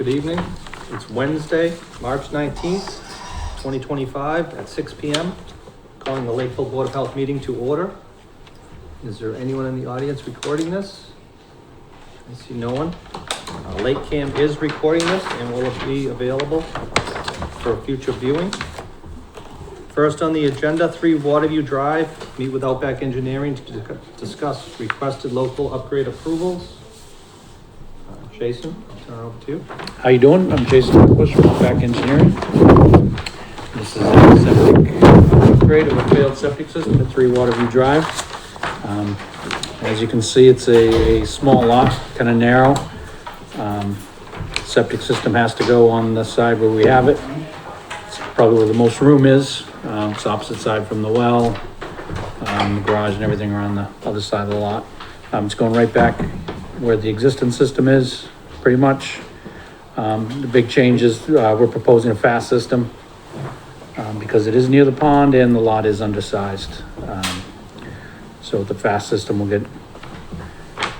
Good evening. It's Wednesday, March 19th, 2025 at 6 p.m. Calling the Lakeville Board of Health meeting to order. Is there anyone in the audience recording this? I see no one. Lake Cam is recording this and will be available for future viewing. First on the agenda, 3 Waterview Drive, meet with Outback Engineering to discuss requested local upgrade approvals. Jason, I'll turn it over to you. How you doing? I'm Jason Bush from Outback Engineering. This is a septic upgrade of a failed septic system at 3 Waterview Drive. As you can see, it's a small lot, kind of narrow. Septic system has to go on the side where we have it. It's probably where the most room is. It's opposite side from the well, the garage and everything are on the other side of the lot. It's going right back where the existing system is, pretty much. The big change is we're proposing a fast system because it is near the pond and the lot is undersized. So with the fast system, we'll get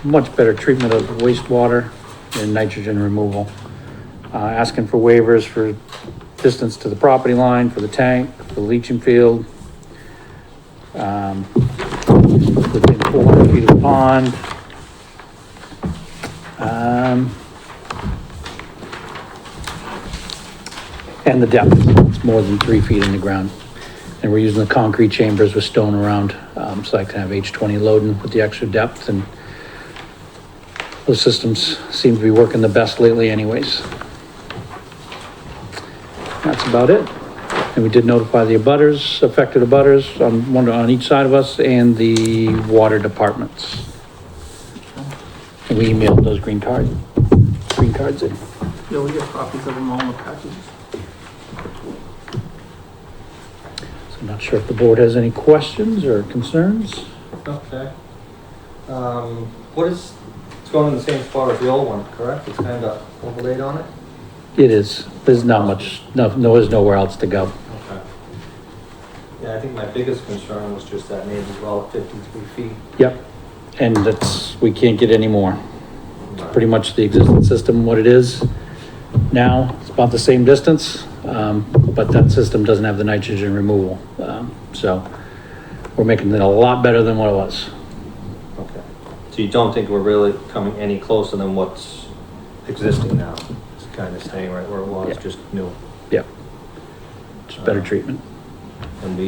much better treatment of wastewater and nitrogen removal. Asking for waivers for distance to the property line, for the tank, for the leaching field. Within 400 feet of the pond. And the depth, it's more than 3 feet in the ground. And we're using the concrete chambers with stone around, so I can have H20 loading with the extra depth, and those systems seem to be working the best lately anyways. That's about it. And we did notify the abutters, affected abutters on each side of us, and the water departments. And we emailed those green cards in. Yeah, we get copies of them all in the packages. So I'm not sure if the board has any questions or concerns. Okay. It's going in the same spot as the old one, correct? It's kind of overlaid on it? It is. There's not much, there's nowhere else to go. Okay. Yeah, I think my biggest concern was just that neighbor's well at 53 feet. Yep. And we can't get any more. Pretty much the existing system, what it is now, it's about the same distance, but that system doesn't have the nitrogen removal. So we're making it a lot better than what it was. Okay. So you don't think we're really coming any closer than what's existing now? It's kind of staying right where it was, Yeah. just new. Yep. Just better treatment. And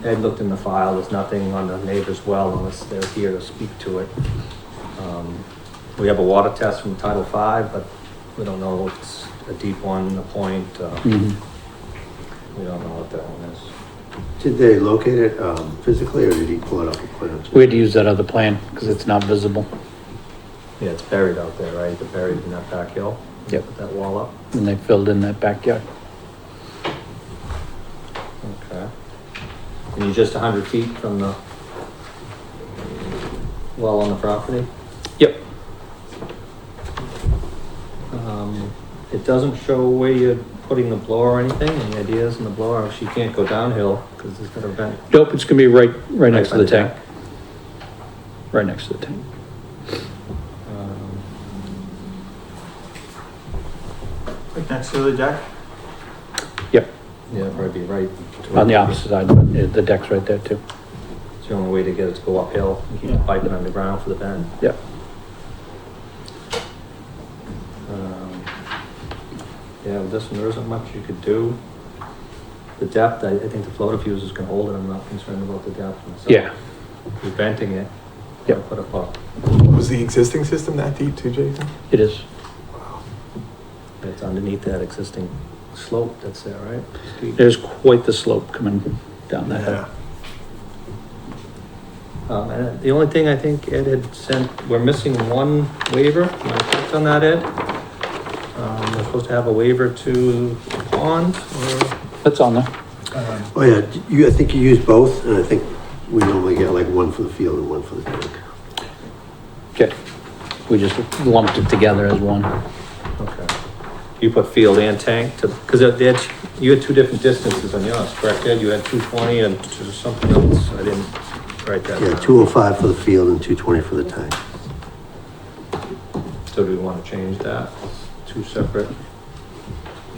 Ed looked in the file, there's nothing on the neighbor's well unless they're here to speak to it. We have a water test from Title V, but we don't know if it's a deep one, a point. We don't know what that one is. Did they locate it physically, or did he pull it up and put it? We had to use that other plan because it's not visible. Yeah, it's buried out there, right? It's buried in that back hill. Yep. Put that wall up. And they filled in that backyard. Okay. And you're just 100 feet from the well on the property? Yep. It doesn't show where you're putting the blower or anything. Any ideas on the blower? She can't go downhill because there's got a vent. Nope, it's gonna be right next to by the tank. deck. Right next to the tank. Like next to the deck. Yep, Yeah, probably be right. on the opposite side, but the deck's right there too. It's the only way to get it to go uphill and keep the pipe underground for the vent. Yep. Yeah, with this one, there isn't much you could do. The depth, I think the floater fuses can hold it. I'm not concerned about the depth myself. Yeah. We're venting it. Yep. Put a pump. Was the existing system that deep too, Jason? It is. It's underneath that existing slope that's there, right? Steep. There's quite the slope coming down that hill. And the only thing I think Ed had sent, we're missing one waiver. Am I correct on that, Ed? We're supposed to have a waiver to the pond, or? That's on there. Oh, yeah, I think you use both, and I think we normally get like one for the field and one for the tank. Okay. We just lumped it together as one. Okay. You put field and tank to, because you had 2 different distances on yours, correct, Ed? You had 220 and something else. I didn't write that Yeah, down. 205 for the field and 220 for the tank. So do we want to change that? 2 separate?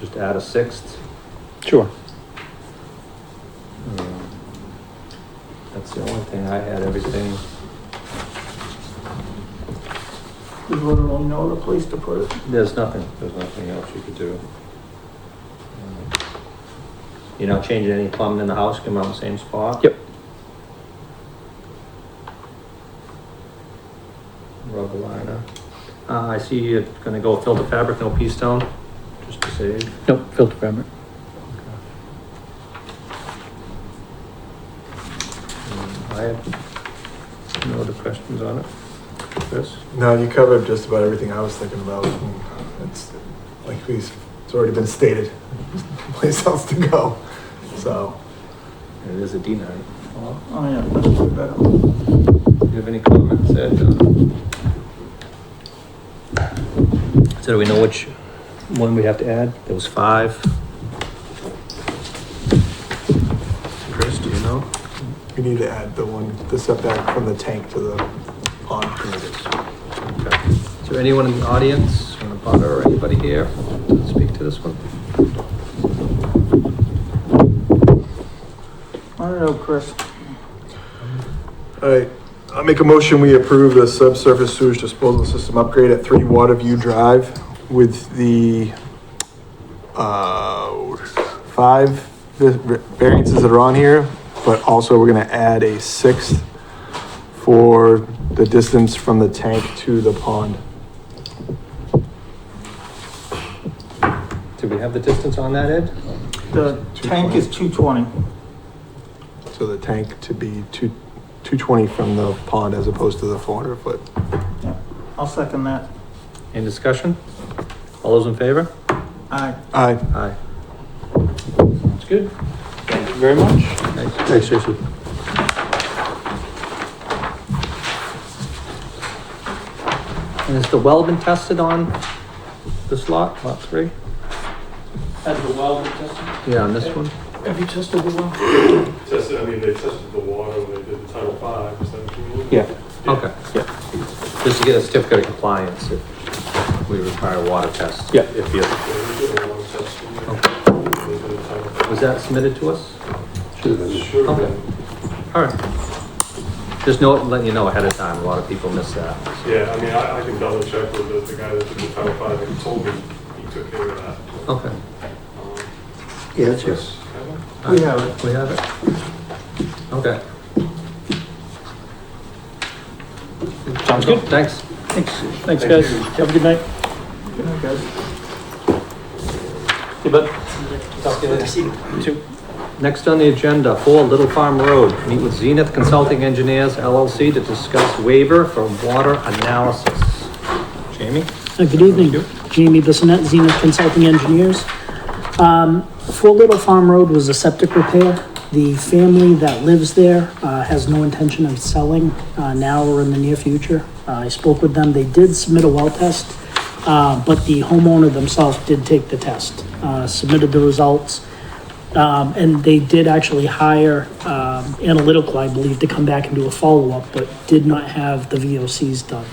just add a sixth. Sure. That's the only thing I had, everything. There's literally no other place to put it. There's nothing else you could do. You're not changing any plumbing in the house, come out in the same spot? Yep. Rubber liner. I see you're gonna go filter fabric, no pea stone, just to save. Nope, filter fabric. I have no other questions on it. Chris? No, you covered just about everything I was thinking about. It's like it's already been stated. Place else to go. So, It is a D night. Oh, yeah, that's way better. Do you have any comments, Ed? So do we know which one we have to add? There was 5. Chris, do you know? we need to add the setback from the tank to the pond. Okay. Is there anyone in the audience, on a butter or anybody here to speak to this one? I don't know, Chris. All right, I'll make a motion, we approve the subsurface sewage disposal system upgrade at 3 Waterview Drive with the 5 variances that are on here, but also we're gonna add a 6th for the distance from the tank to the pond. Do we have the distance on that, Ed? The tank is 220. So the tank to be 220 from the pond as opposed to the 400 foot. Yeah, I'll second that. Any discussion? All those in favor? Aye. Aye. Aye. That's good. Thank you very much. Thanks, Jason. And has the well been tested on this lot 3? Has the well been tested? Yeah, on this one? Have you tested the well? Tested, I mean, they tested the water when they did the Title V, 17. Yeah. Okay. Yeah. Just to get a certificate of compliance if we require water tests. Yeah. If you, Yeah, we did a water test. Okay. They did a Title was that submitted to us? V. Sure. Okay. All right. Just letting you know ahead of time, a lot of people miss that. Yeah, I mean, I can double check with the guy that did the Title V, and he told me he took care of that. Okay. Yeah, it's here. Chris, We have it. We have it? Okay. Sounds good. Thanks. Thanks, guys. Have a good night. Good night, guys. Hey, bud. Talk to you later. You too. Next on the agenda, 4 Little Farm Road. Meet with Zenith Consulting Engineers LLC to discuss waiver for water analysis. Jamie? Good evening, Jamie Bissonette, Zenith Consulting Engineers. 4 Little Farm Road was a septic repair. The family that lives there has no intention of selling now or in the near future. I spoke with them. They did submit a well test, but the homeowner themselves did take the test, submitted the results. And they did actually hire analytical, I believe, to come back and do a follow-up, but did not have the VOCs done.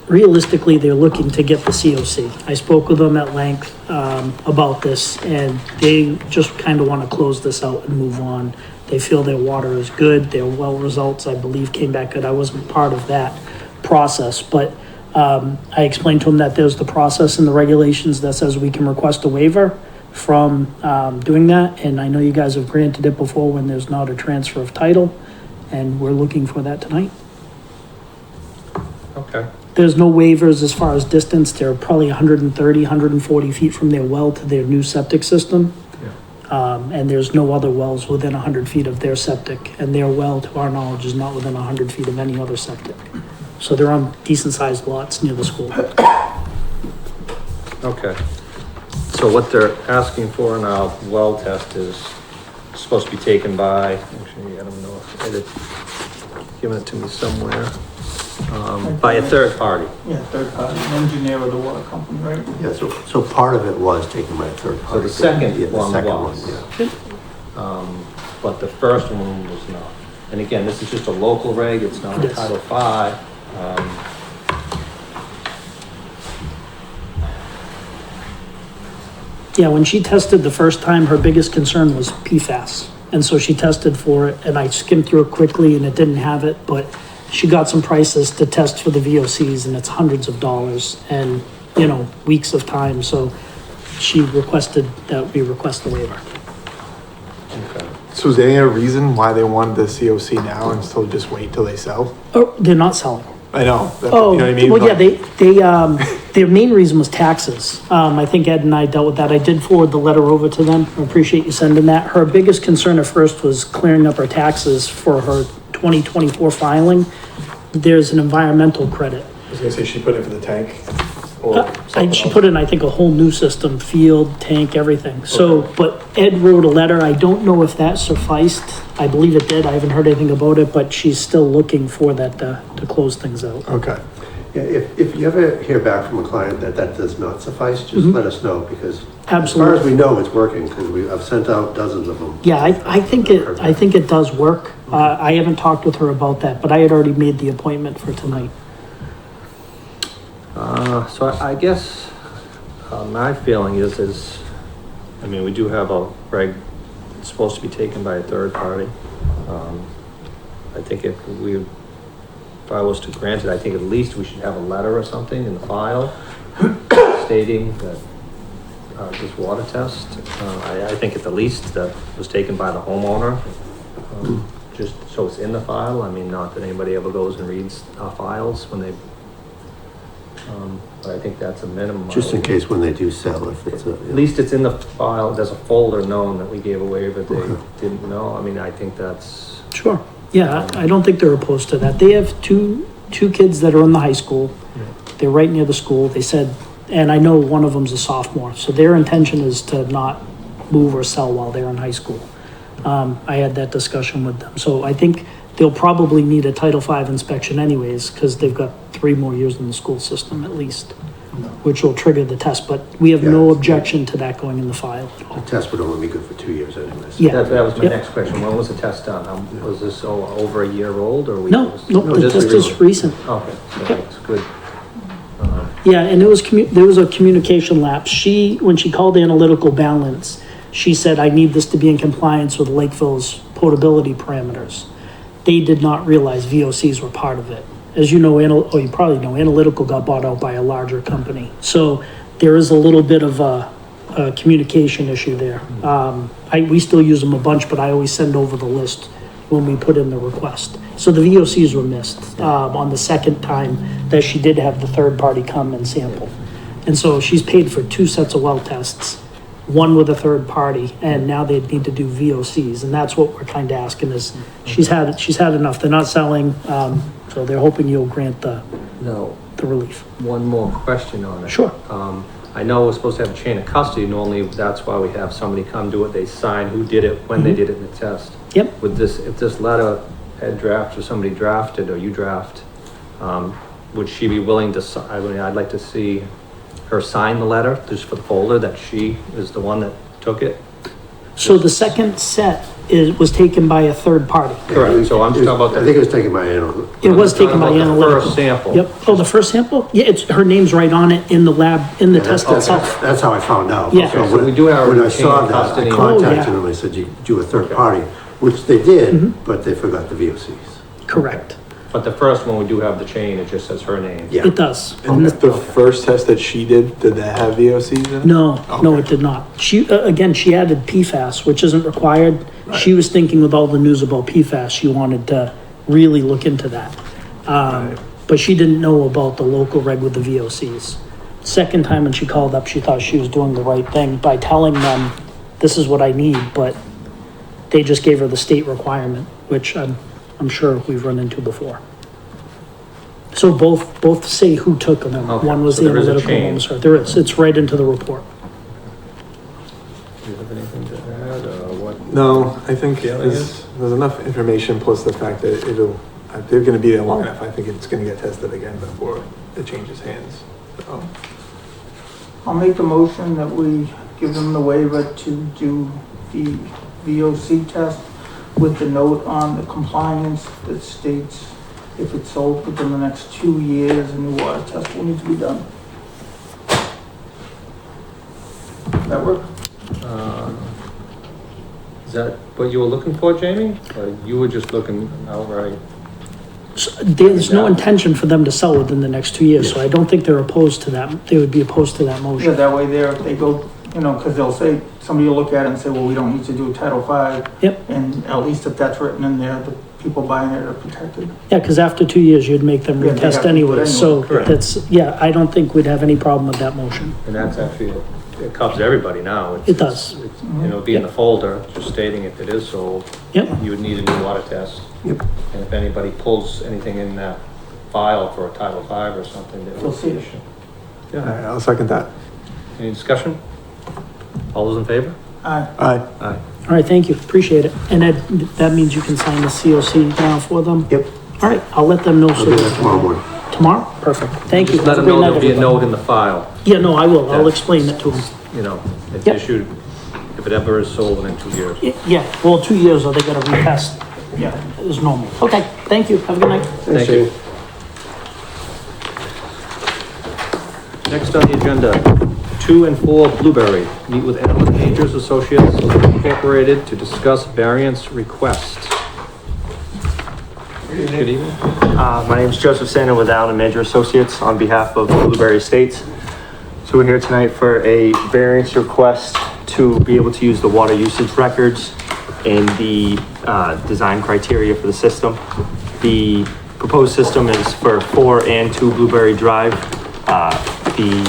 Realistically, they're looking to get the COC. I spoke with them at length about this, and they just kind of want to close this out and move on. They feel their water is good, their well results, I believe, came back good. I wasn't part of that process, but I explained to them that there's the process and the regulations that says we can request a waiver from doing that, and I know you guys have granted it before when there's not a transfer of title, and we're looking for that tonight. Okay. There's no waivers as far as distance. They're probably 130, 140 feet from their well to their new septic system. And there's no other wells within 100 feet of their septic, and their well, to our knowledge, is not within 100 feet of any other septic. So they're on decent-sized lots near the school. Okay. So what they're asking for in our well test is supposed to be taken by, actually, I don't know if they'd given it to me somewhere, by a third party. Yeah, third party, engineer of the water company, right? Yeah, so part of it was taken by a third party. the second Yeah, the one second was. yeah. But the first one was not. And again, this is just a local reg, it's not a Yes. Title V. Yeah, when she tested the first time, her biggest concern was PFAS. And so she tested for it, and I skimmed through it quickly and it didn't have it, but she got some prices to test for the VOCs, and it's hundreds of dollars and, you know, weeks of time. So she requested that we request the waiver. So is there any reason why they wanted the COC now instead of just wait till they sell? Oh, they're not selling. I know. Oh, You know what I mean? well, yeah, Like- their main reason was taxes. I think Ed and I dealt with that. I did forward the letter over to them. I appreciate you sending that. Her biggest concern at first was clearing up her taxes for her 2024 filing. There's an environmental credit. I was gonna say she put it for the tank. Or something She else. put in, I think, a whole new system, field, tank, everything. So, but Ed wrote a letter. I don't know if that sufficed. I believe it did. I haven't heard anything about it, but she's still looking for that to close things out. Okay. Yeah, if you ever hear back from a client that that does not suffice, just let us know, because as far as we know, it's working, because I've sent out dozens of them. Yeah, I think it does work. I haven't talked with her about that, but I had already made the appointment for tonight. So I guess, my feeling is, I mean, we do have a reg, it's supposed to be taken by a third party. I think if I was to grant it, I think at least we should have a letter or something in the file stating that, this water test, I think at the least that was taken by the homeowner. Just so it's in the file. I mean, not that anybody ever goes and reads our files when they, but I think that's a minimum. Just in case when they do sell, if it's a. At least it's in the file, there's a folder known that we gave a waiver they didn't know. I mean, I think that's, Sure. Yeah, I don't think they're opposed to that. They have two kids that are in the high school. They're right near the school. They said, and I know one of them's a sophomore, so their intention is to not move or sell while they're in high school. I had that discussion with them. So I think they'll probably need a Title V inspection anyways, because they've got 3 more years in the school system at least, which will trigger the test, but we have no objection to that going in the file at all. The test would only be good for 2 years anyways. Yeah. that was my Yep. next question. When was the test done? Was this over a year old or we? No, the just test is recent. Okay, so that's good. Yeah, and it was there was a communication lapse. When she called analytical balance, she said, I need this to be in compliance with Lakeville's potability parameters. They did not realize VOCs were part of it. As you know, or you probably know, analytical got bought out by a larger company. So there is a little bit of a communication issue there. We still use them a bunch, but I always send over the list when we put in the request. So the VOCs were missed on the second time that she did have the third party come and sample. And so she's paid for 2 sets of well tests, one with a third party, and now they need to do VOCs. And that's what we're kind of asking is, she's had enough. They're not selling, so they're hoping you'll grant the No, relief. one more question on it. Sure. I know we're supposed to have a chain of custody. Normally, that's why we have somebody come do it. They sign who did it, when they did it in the test. Yep. With this, if this letter had drafted or somebody drafted or you draft, would she be willing to, I mean, I'd like to see her sign the letter just for the folder that she is the one that took it. So the second set was taken by a third party. Correct, so I'm just talking about I think it was taken by Anna. It was taken by the analytical. first sample. Yep. Oh, the first sample? Yeah, her name's right on it in the lab, in the test itself. That's how I found out. Yeah. Okay, so we do have When I a chain saw of that, I custody. contacted Oh, yeah. them, I said, you do a third party, which they did, but they forgot the VOCs. Correct. But the first one, we do have the chain, it just says her name. Yeah. It does. And the first test that she did that have VOCs in it? No, it did not. She, again, she added PFAS, which isn't required. She was thinking with all the news about PFAS, she wanted to really look into that. But she didn't know about the local reg with the VOCs. Second time when she called up, she thought she was doing the right thing by telling them, this is what I need, but they just gave her the state requirement, which I'm sure we've run into before. So both say who took them. Okay, One was so the there is a analytical, chain. one was her. There is, it's right into the report. Do you have anything to add, or what? No, I think Feeling there's enough information plus the fact that they're gonna be there long enough. I think it's gonna get tested again before it changes hands. So, I'll make a motion that we give them the waiver to do the VOC test with the note on the compliance that states if it's sold within the next 2 years, a new water test will need to be done. That work? Is that what you were looking for, Jamie? Or you were just looking outright? There's no intention for them to sell within the next 2 years, so I don't think they're opposed to that. They would be opposed to that Yeah, motion. that way there, if they go, you know, because they'll say, somebody will look at it and say, well, we don't need to do Title V. Yep. And at least if that's written in there, the people buying it are protected. Yeah, because after 2 years, you'd make them Yeah, they have retest to do it anyway, anyway. so Correct. that's, yeah, I don't think we'd have any problem with that motion. And that's actually, it covers everybody now. It does. It's, you know, be in the folder, just stating if it is sold. Yep. You would need a new water test. Yep. And if anybody pulls anything in that file for a Title V or something, they They'll will see it. All right, I'll second that. Any discussion? All those in favor? Aye. Aye. Aye. All right, thank you, appreciate it. And that means you can sign the COC now for them? Yep, All right, I'll let them know. I'll do that tomorrow morning. Tomorrow? Perfect, thank you. Just let Have them a great know night, there'll be a everybody. note in the file. Yeah, no, I will, I'll Yeah. explain it to them. You know, it's Yep. issued, if it ever is sold within 2 years. Yeah, well, 2 years, or they gotta retest. Yeah, it's normal. Okay, thank you, have a good night. Thank you. Next on the agenda, 2 and 4 Blueberry, meet with Allen Majors Associates Incorporated to discuss variance request. Good evening. My name is Joseph Sandin with Allen Major Associates on behalf of Blueberry Estates. So we're here tonight for a variance request to be able to use the water usage records and the design criteria for the system. The proposed system is for 4 and 2 Blueberry Drive. The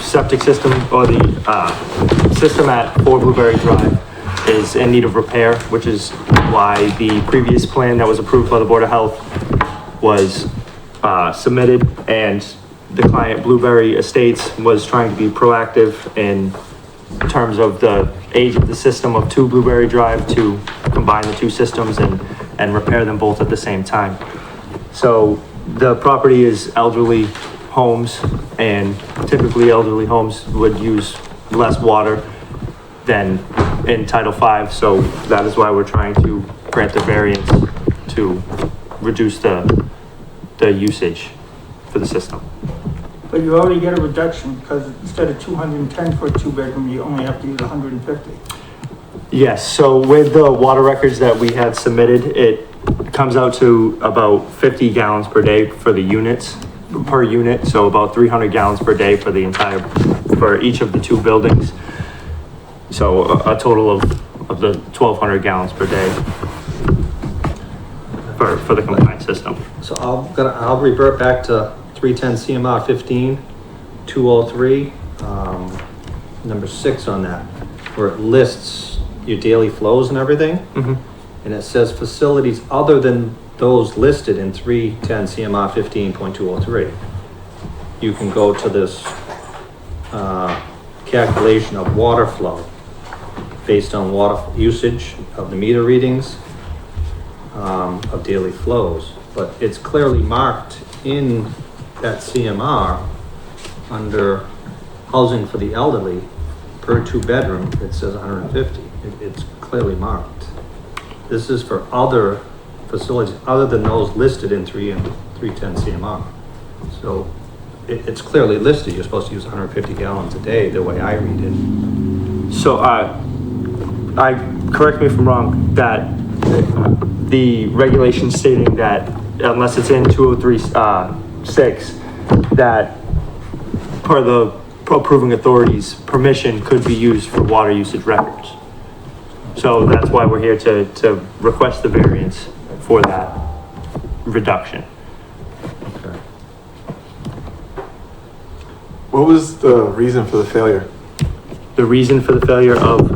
septic system or the system at 4 Blueberry Drive is in need of repair, which is why the previous plan that was approved by the Board of Health was submitted, and the client Blueberry Estates was trying to be proactive in terms of the age of the system of 2 Blueberry Drive to combine the 2 systems and repair them both at the same time. So the property is elderly homes, and typically elderly homes would use less water than in Title V, so that is why we're trying to grant the variance to reduce the usage for the system. But you already get a reduction, because instead of 210 for a 2-bedroom, you only have to use 150. Yes, so with the water records that we had submitted, it comes out to about 50 gallons per day for the units, per unit, so about 300 gallons per day for the entire, for each of the 2 buildings. So a total of the 1,200 gallons per day for the combined system. So I'll revert back to 310 CMR 15-203, number 6 on that, where it lists your daily flows and everything. Mm-hmm. And it says facilities other than those listed in 310 CMR 15.203. You can go to this calculation of water flow based on water usage of the meter readings of daily flows. But it's clearly marked in that CMR under housing for the elderly per 2-bedroom, it says 150. It's clearly marked. This is for other facilities other than those listed in 310 CMR. So it's clearly listed. You're supposed to use 150 gallons a day, the way I read it. So correct me if I'm wrong, that the regulation stating that unless it's in 203-6, that per the approving authority's permission could be used for water usage records. So that's why we're here to request the variance for that reduction. Okay. What was the reason for the failure? The reason for the failure of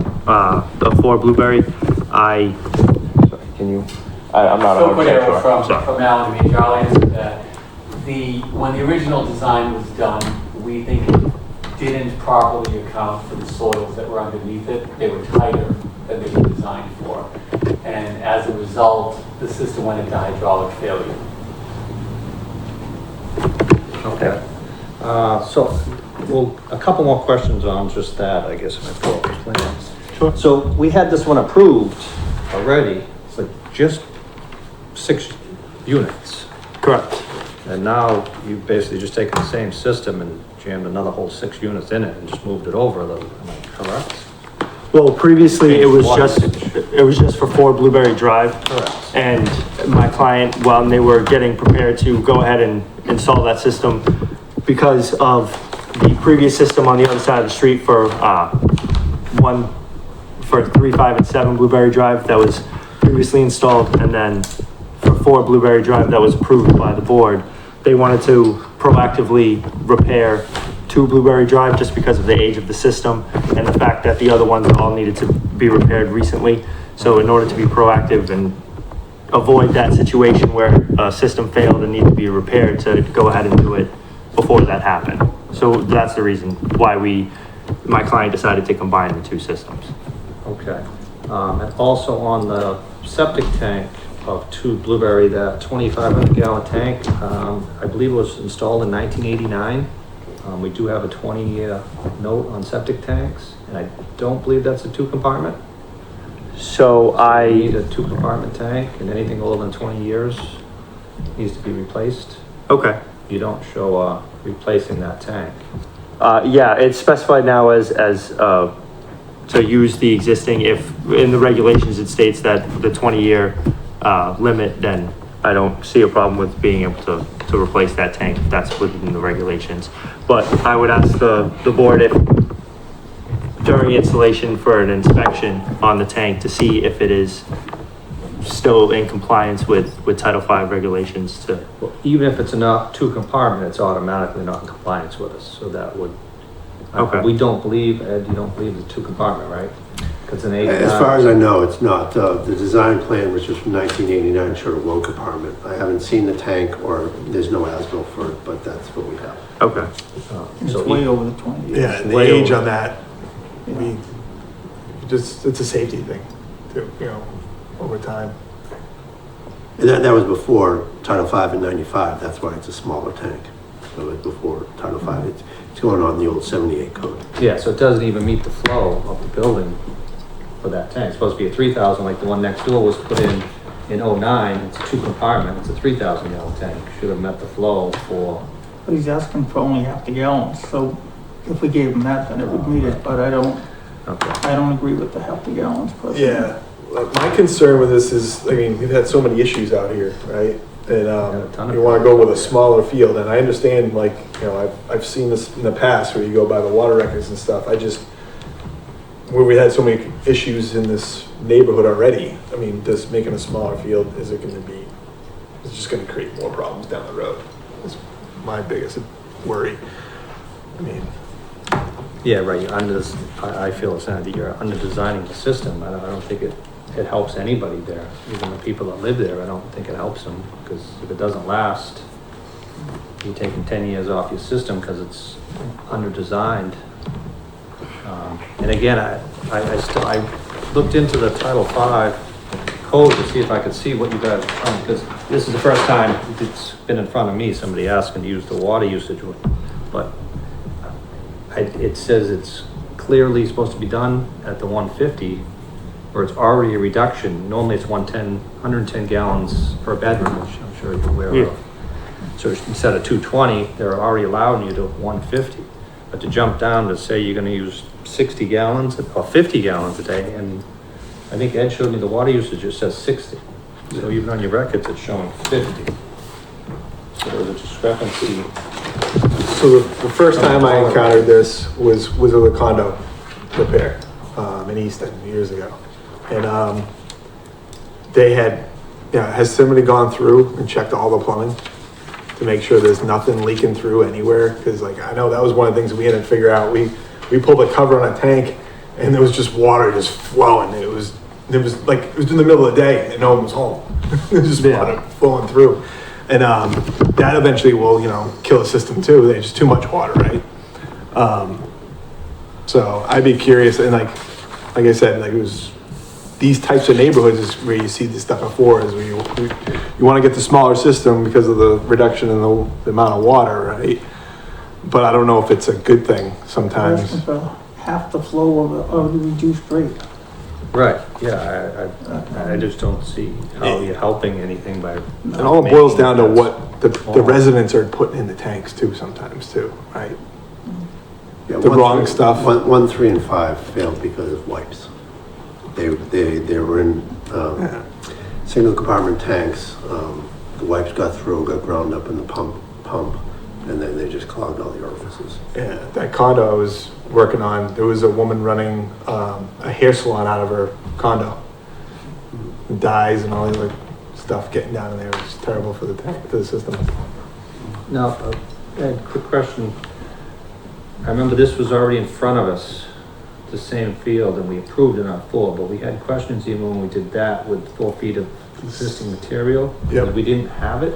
4 Blueberry, I'm not So 100% quick, sure. I'm from sorry. Alan to me, I'll answer that. When the original design was done, we think it didn't properly account for the soils that were underneath it. They were tighter than they were designed for. And as a result, the system went into hydraulic failure. Okay. So, well, a couple more questions on just that, I guess, if I pull up the plans. Sure. So we had this one approved already, but just 6 units. Correct. And now you've basically just taken the same system and jammed another whole 6 units in it and just moved it over, am I correct? Well, previously it was Water just for 4 Blueberry Drive. Correct. And my client, when they were getting prepared to go ahead and install that system, because of the previous system on the other side of the street for 3, 5, and 7 Blueberry Drive that was previously installed, and then for 4 Blueberry Drive that was approved by the board, they wanted to proactively repair 2 Blueberry Drive just because of the age of the system and the fact that the other ones all needed to be repaired recently. So in order to be proactive and avoid that situation where a system failed and needed to be repaired, to go ahead and do it before that happened. So that's the reason why my client decided to combine the 2 systems. Okay. And also on the septic tank of 2 Blueberry, that 2,500 gallon tank, I believe it was installed in 1989. We do have a 20-year note on septic tanks, and I don't believe that's a 2 compartment. So You need a 2 compartment tank, and anything older than 20 years needs to be replaced. okay. You don't show replacing that tank. Yeah, it's specified now as to use the existing, if in the regulations it states that the 20-year limit, then I don't see a problem with being able to replace that tank if that's within the regulations. But I would ask the board if during installation for an inspection on the tank to see if it is still in compliance with Title V regulations to. Well, even if it's not 2 compartment, it's automatically not in compliance with us, so that would. Okay. We don't believe, Ed, you don't believe it's 2 compartment, right? Because an 89. As far as I know, it's not. The design plan, which was from 1989, showed a 1 compartment. I haven't seen the tank, or there's no as-built for it, but that's what we have. Okay. It's So way over the 20 years. Yeah, the Way age over. on that, it's a safety thing, too, over time. And that was before Title V in 95. That's why it's a smaller tank. So it's before Title V. It's going on the old 78 code. Yeah, so it doesn't even meet the flow of the building for that tank. It's supposed to be a 3,000, like the one next door was put in 09. It's a 2 compartment, it's a 3,000 gallon tank. Should have met the flow for. But he's asking for only half the gallons, so if we gave him that, then it would meet it, but I don't agree with the half the gallons personally. Yeah, like my concern with this is, we've had so many issues out here, right? And a ton of you want to go with a problems. smaller field, and I understand, I've seen this in the past where you go by the water records and stuff. Where we had so many issues in this neighborhood already, just making a smaller field, it's just going to create more problems down the road. It's my biggest worry. Yeah, right, you're under this, I feel it's that you're under designing the system. I don't think it helps anybody there, even the people that live there. I don't think it helps them, because if it doesn't last, you're taking 10 years off your system because it's under designed. And again, I looked into the Title V code to see if I could see what you guys, because this is the first time it's been in front of me, somebody asking to use the water usage, but it says it's clearly supposed to be done at the 150, where it's already a reduction. Normally it's 110 gallons per bedroom, which I'm sure you're aware of. So instead of 220, they're already allowing you to 150. But to jump down to say you're gonna use 60 gallons or 50 gallons a day, and I think Ed showed me the water usage, it says 60. So even on your records, it's showing 50. So there's a discrepancy. So the first time I encountered this was with a condo repair in Easton years ago. And they had, has somebody gone through and checked all the plumbing to make sure there's nothing leaking through anywhere? Because I know that was one of the things we had to figure out. We pulled the cover on a tank and there was just water just flowing. It was in the middle of the day and no one was home. It was just water flowing through. And that eventually will, kill a system too. There's just too much water, right? So I'd be curious, and like I said, it was these types of neighborhoods is where you see this stuff before, is where you want to get the smaller system because of the reduction in the amount of water, right? But I don't know if it's a good thing sometimes. Half the flow of a reduced rate. Right, yeah, I just don't see how you're helping anything by. And all it boils down to what the residents are putting in the tanks too, sometimes too, right? Yeah, The 1, wrong 3, stuff. 1, 3, and 5 failed because of wipes. They were in single compartment tanks. The wipes got through, got ground up in the pump, and then they just clogged all the orifices. Yeah, that condo I was working on, there was a woman running a hair salon out of her condo. Dyes and all the other stuff getting down in there. It was terrible for the tank, for the system. Now, Ed, quick question. I remember this was already in front of us, the same field, and we approved it on 4, but we had questions even when we did that with 4 feet of existing material. Yep. We didn't have it.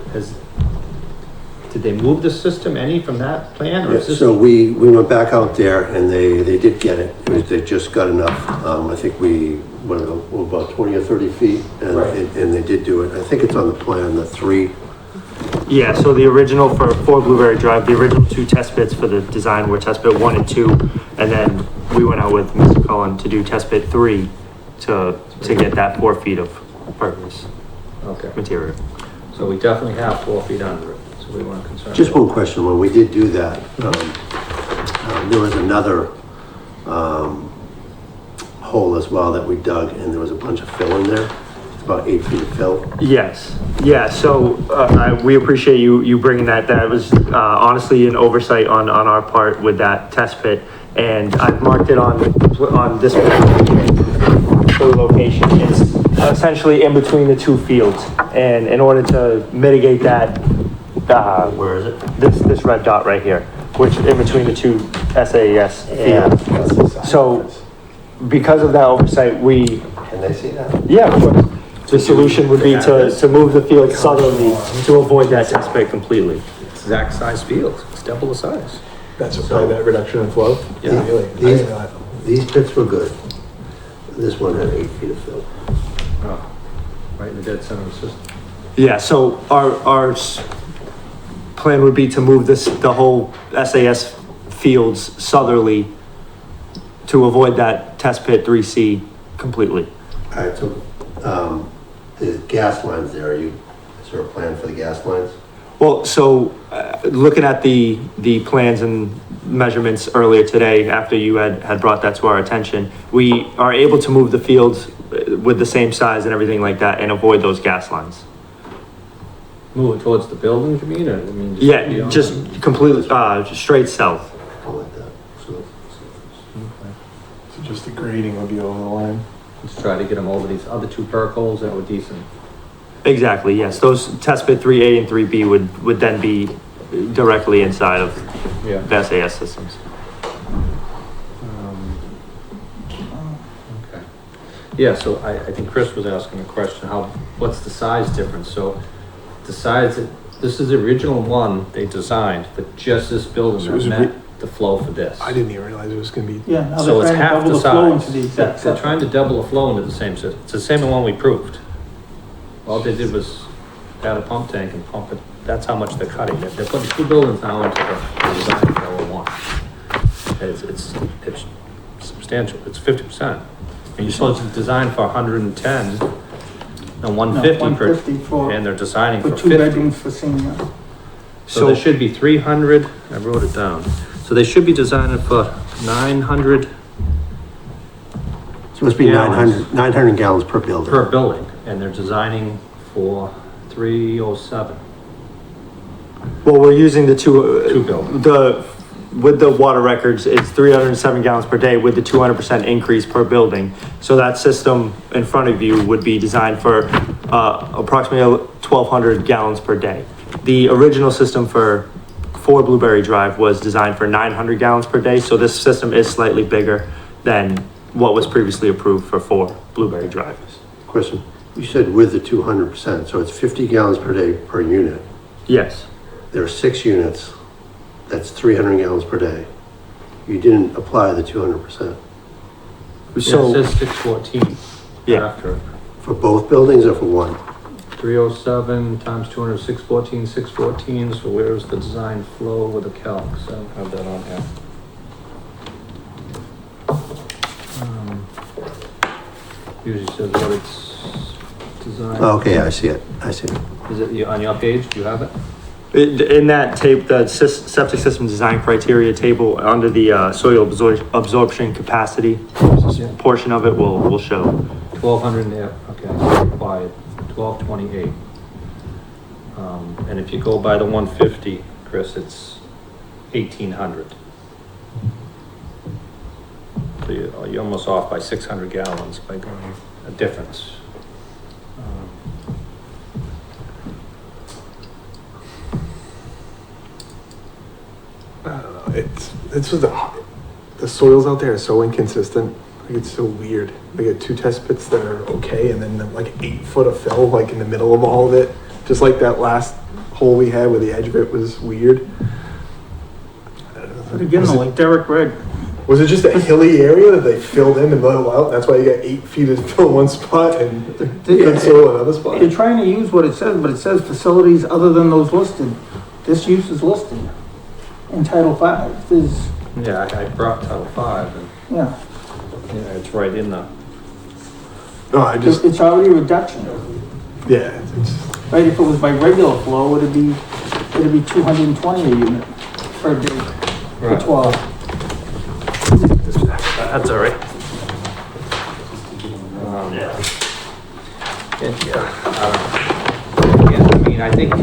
Did they move the system any from that plan, or Yeah, is this? so we went back out there and they did get it. They just got enough. I think we went about 20 or 30 feet and, Right. and they did do it. I think it's on the plan, the 3. Yeah, so the original for 4 Blueberry Drive, the original 2 test bits for the design were test bit 1 and 2, and then we went out with Mr. Cullen to do test bit 3 to get that 4 feet of pervious Okay, material. so we definitely have 4 feet under it, so we weren't concerned. Just one question, when we did do that, there was another hole as well that we dug and there was a bunch of fill in there. It's about 8 feet of fill. Yes, yeah, so we appreciate you bringing that. That was honestly an oversight on our part with that test pit. And I've marked it on this for the location. It's essentially in between the 2 fields. And in order to mitigate that, where is it? This red dot right here, which in between the 2 SAES fields. So because of that oversight, Can they see that? yeah, of course. The solution would be to move the field southerly to avoid that test pit completely. It's exact size field, it's double the size. That's probably that reduction in flow. Yeah. Really? These pits were good. This one had 8 feet of fill. Oh, right in the dead center of the system. Yeah, so our plan would be to move the whole SAS fields southerly to avoid that test pit 3C completely. All right, so the gas lines there, is there a plan for the gas lines? Well, so looking at the plans and measurements earlier today, after you had brought that to our attention, we are able to move the fields with the same size and everything like that and avoid those gas lines. Move it towards the building, you mean, or, I mean? Yeah, beyond just them? completely, straight south. I like that. So, So just the grading would be over the line. Let's try to get them over these other 2 perk holes that were decent. Exactly, yes. Those test bit 3A and 3B would then be directly inside of Yeah. the SAS systems. Okay. Yeah, so I think Chris was asking a question, what's the size difference? So the size, this is the original one they designed, but just this building So it was that met the flow for this. I didn't even realize it was gonna be. Yeah, now So they're it's trying to half double the the flow into size. the exact They're trying to double the flow into the same system. It's the same one we proved. All they did was add a pump tank and pump it. That's how much they're cutting. They're putting 2 buildings now into the design flow of one. It's substantial. It's 50%. And you're supposed to design for 110 and 150 per, 150 for, and they're designing for for 2 50. bedrooms for senior. So there should be 300, I wrote it down. So they should be designing for 900 supposed to be Gallons. 900 gallons per building. per building, and they're designing for 307. Well, we're using the 2 Two buildings. With the water records, it's 307 gallons per day with the 200% increase per building. So that system in front of you would be designed for approximately 1,200 gallons per day. The original system for 4 Blueberry Drive was designed for 900 gallons per day. So this system is slightly bigger than what was previously approved for 4 Blueberry Drive. Question, you said with the 200%, so it's 50 gallons per day per unit. Yes. There are 6 units, that's 300 gallons per day. You didn't apply the 200%. So, Yeah, it says 614. Yeah. After For both buildings or for one? 307 times 200, 614, 614. So where's the design flow with the calc? So I don't have that on here. Usually says what it's designed. Okay, I see it, I see it. Is it on your page? Do you have it? In that tape, the septic system design criteria table, under the soil absorption capacity portion of it will show. 1,200, yeah, okay, required, 1228. And if you go by the 150, Chris, it's 1,800. So you're almost off by 600 gallons by going a difference. I don't know, it's just the soils out there are so inconsistent. Like, it's so weird. They get 2 test pits that are okay, and then like 8 foot of fill, like in the middle of all of it. Just like that last hole we had where the edge of it was weird. I don't know. But again, like Derek read, Was it just a hilly area that they filled in and leveled out? That's why you got 8 feet to fill one spot and good soil in another spot? they're trying to use what it says, but it says facilities other than those listed. This use is listed in Title V. There's, Yeah, I brought Title 5 and, yeah, it's right in the, No, I just, it's already a reduction. yeah, it's, Right, if it was by regular flow, it'd be 220 a unit per day for Right. 12. That's all right. Yeah, I mean, I think,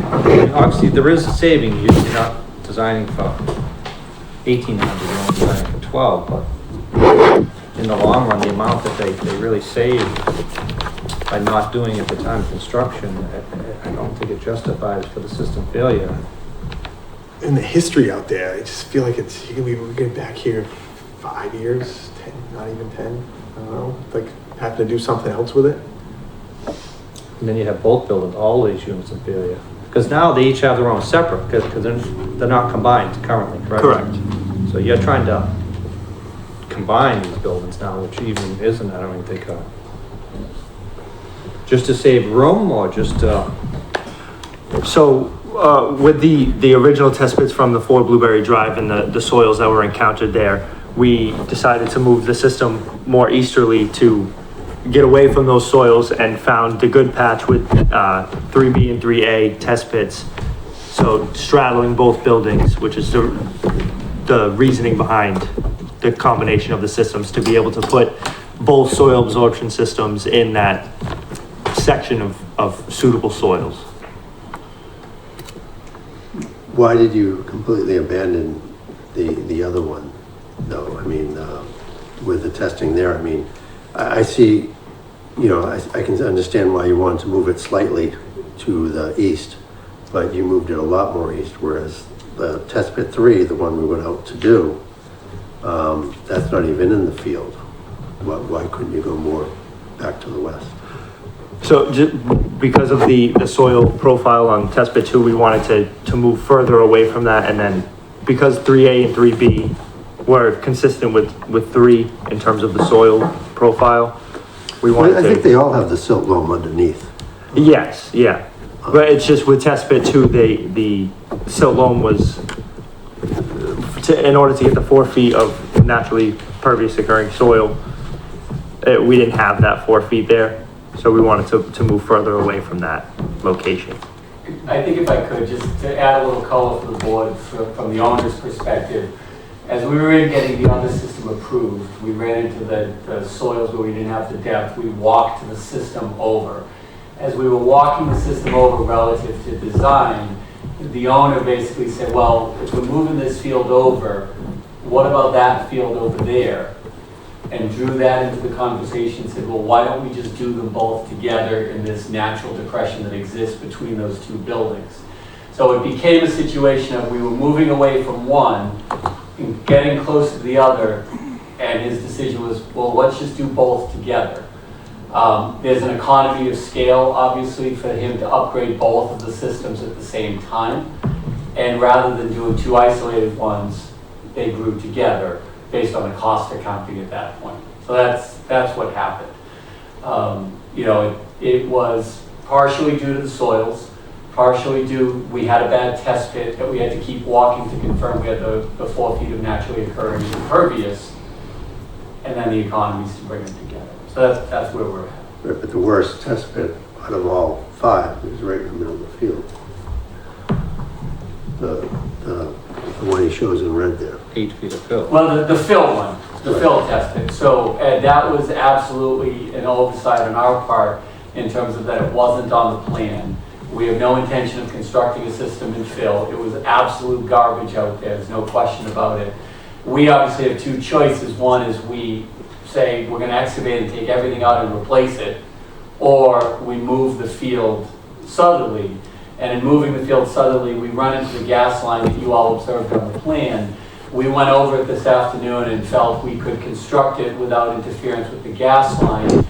obviously, there is a saving, you're not designing for 1,800, you're only designing for 12, but in the long run, the amount that they really save by not doing it at the time of construction, I don't think it justifies for the system failure. in the history out there, I just feel like it's, we're getting back here 5 years, 10, not even 10, I don't know, like having to do something else with it. And then you have both buildings, all these units in failure. Because now they each have their own separate, because they're not combined currently, correct? Correct. So you're trying to combine these buildings now, which even isn't, I don't even think, just to save room or just, So, with the original test pits from the 4 Blueberry Drive and the soils that were encountered there, we decided to move the system more easterly to get away from those soils and found the good patch with 3B and 3A test pits. So straddling both buildings, which is the reasoning behind the combination of the systems, to be able to put both soil absorption systems in that section of suitable soils. Why did you completely abandon the other one, though? I mean, with the testing there, I mean, I see, you know, I can understand why you wanted to move it slightly to the east, but you moved it a lot more east, whereas the test pit 3, the one we went out to do, that's not even in the field. Why couldn't you go more back to the west? So because of the soil profile on test pit 2, we wanted to move further away from that, and then because 3A and 3B were consistent with 3 in terms of the soil profile, we wanted I think to. they all have the silt loam underneath. Yes, yeah, but it's just with test pit 2, the silt loam was in order to get the 4 feet of naturally pervious occurring soil. We didn't have that 4 feet there. So we wanted to move further away from that location. I think if I could, just to add a little color for the board from the owner's perspective, as we were getting the other system approved, we ran into the soils where we didn't have the depth. We walked the system over. As we were walking the system over relative to design, the owner basically said, well, if we're moving this field over, what about that field over there? And drew that into the conversation, said, well, why don't we just do them both together in this natural depression that exists between those 2 buildings? So it became a situation of we were moving away from one and getting close to the other, and his decision was, well, let's just do both together. There's an economy of scale, obviously, for him to upgrade both of the systems at the same time. And rather than doing 2 isolated ones, they grew together, based on the cost accounting at that point. So that's what happened. You know, it was partially due to the soils, partially due, we had a bad test pit that we had to keep walking to confirm we had the 4 feet of naturally occurring impervious, and then the economies to bring them together. So that's where we're at. Right, but the worst test pit out of all 5 is right in the middle of the field. The one he shows in red there. 8 feet of fill. Well, the fill one, the Right. fill testing. So that was absolutely an oversight on our part in terms of that it wasn't on the plan. We have no intention of constructing a system in fill. It was absolute garbage out there. There's no question about it. We obviously have 2 choices. One is we say we're gonna excavate and take everything out and replace it, or we move the field southerly. And in moving the field southerly, we run into the gas line that you all observed on the plan. We went over it this afternoon and felt we could construct it without interference with the gas line.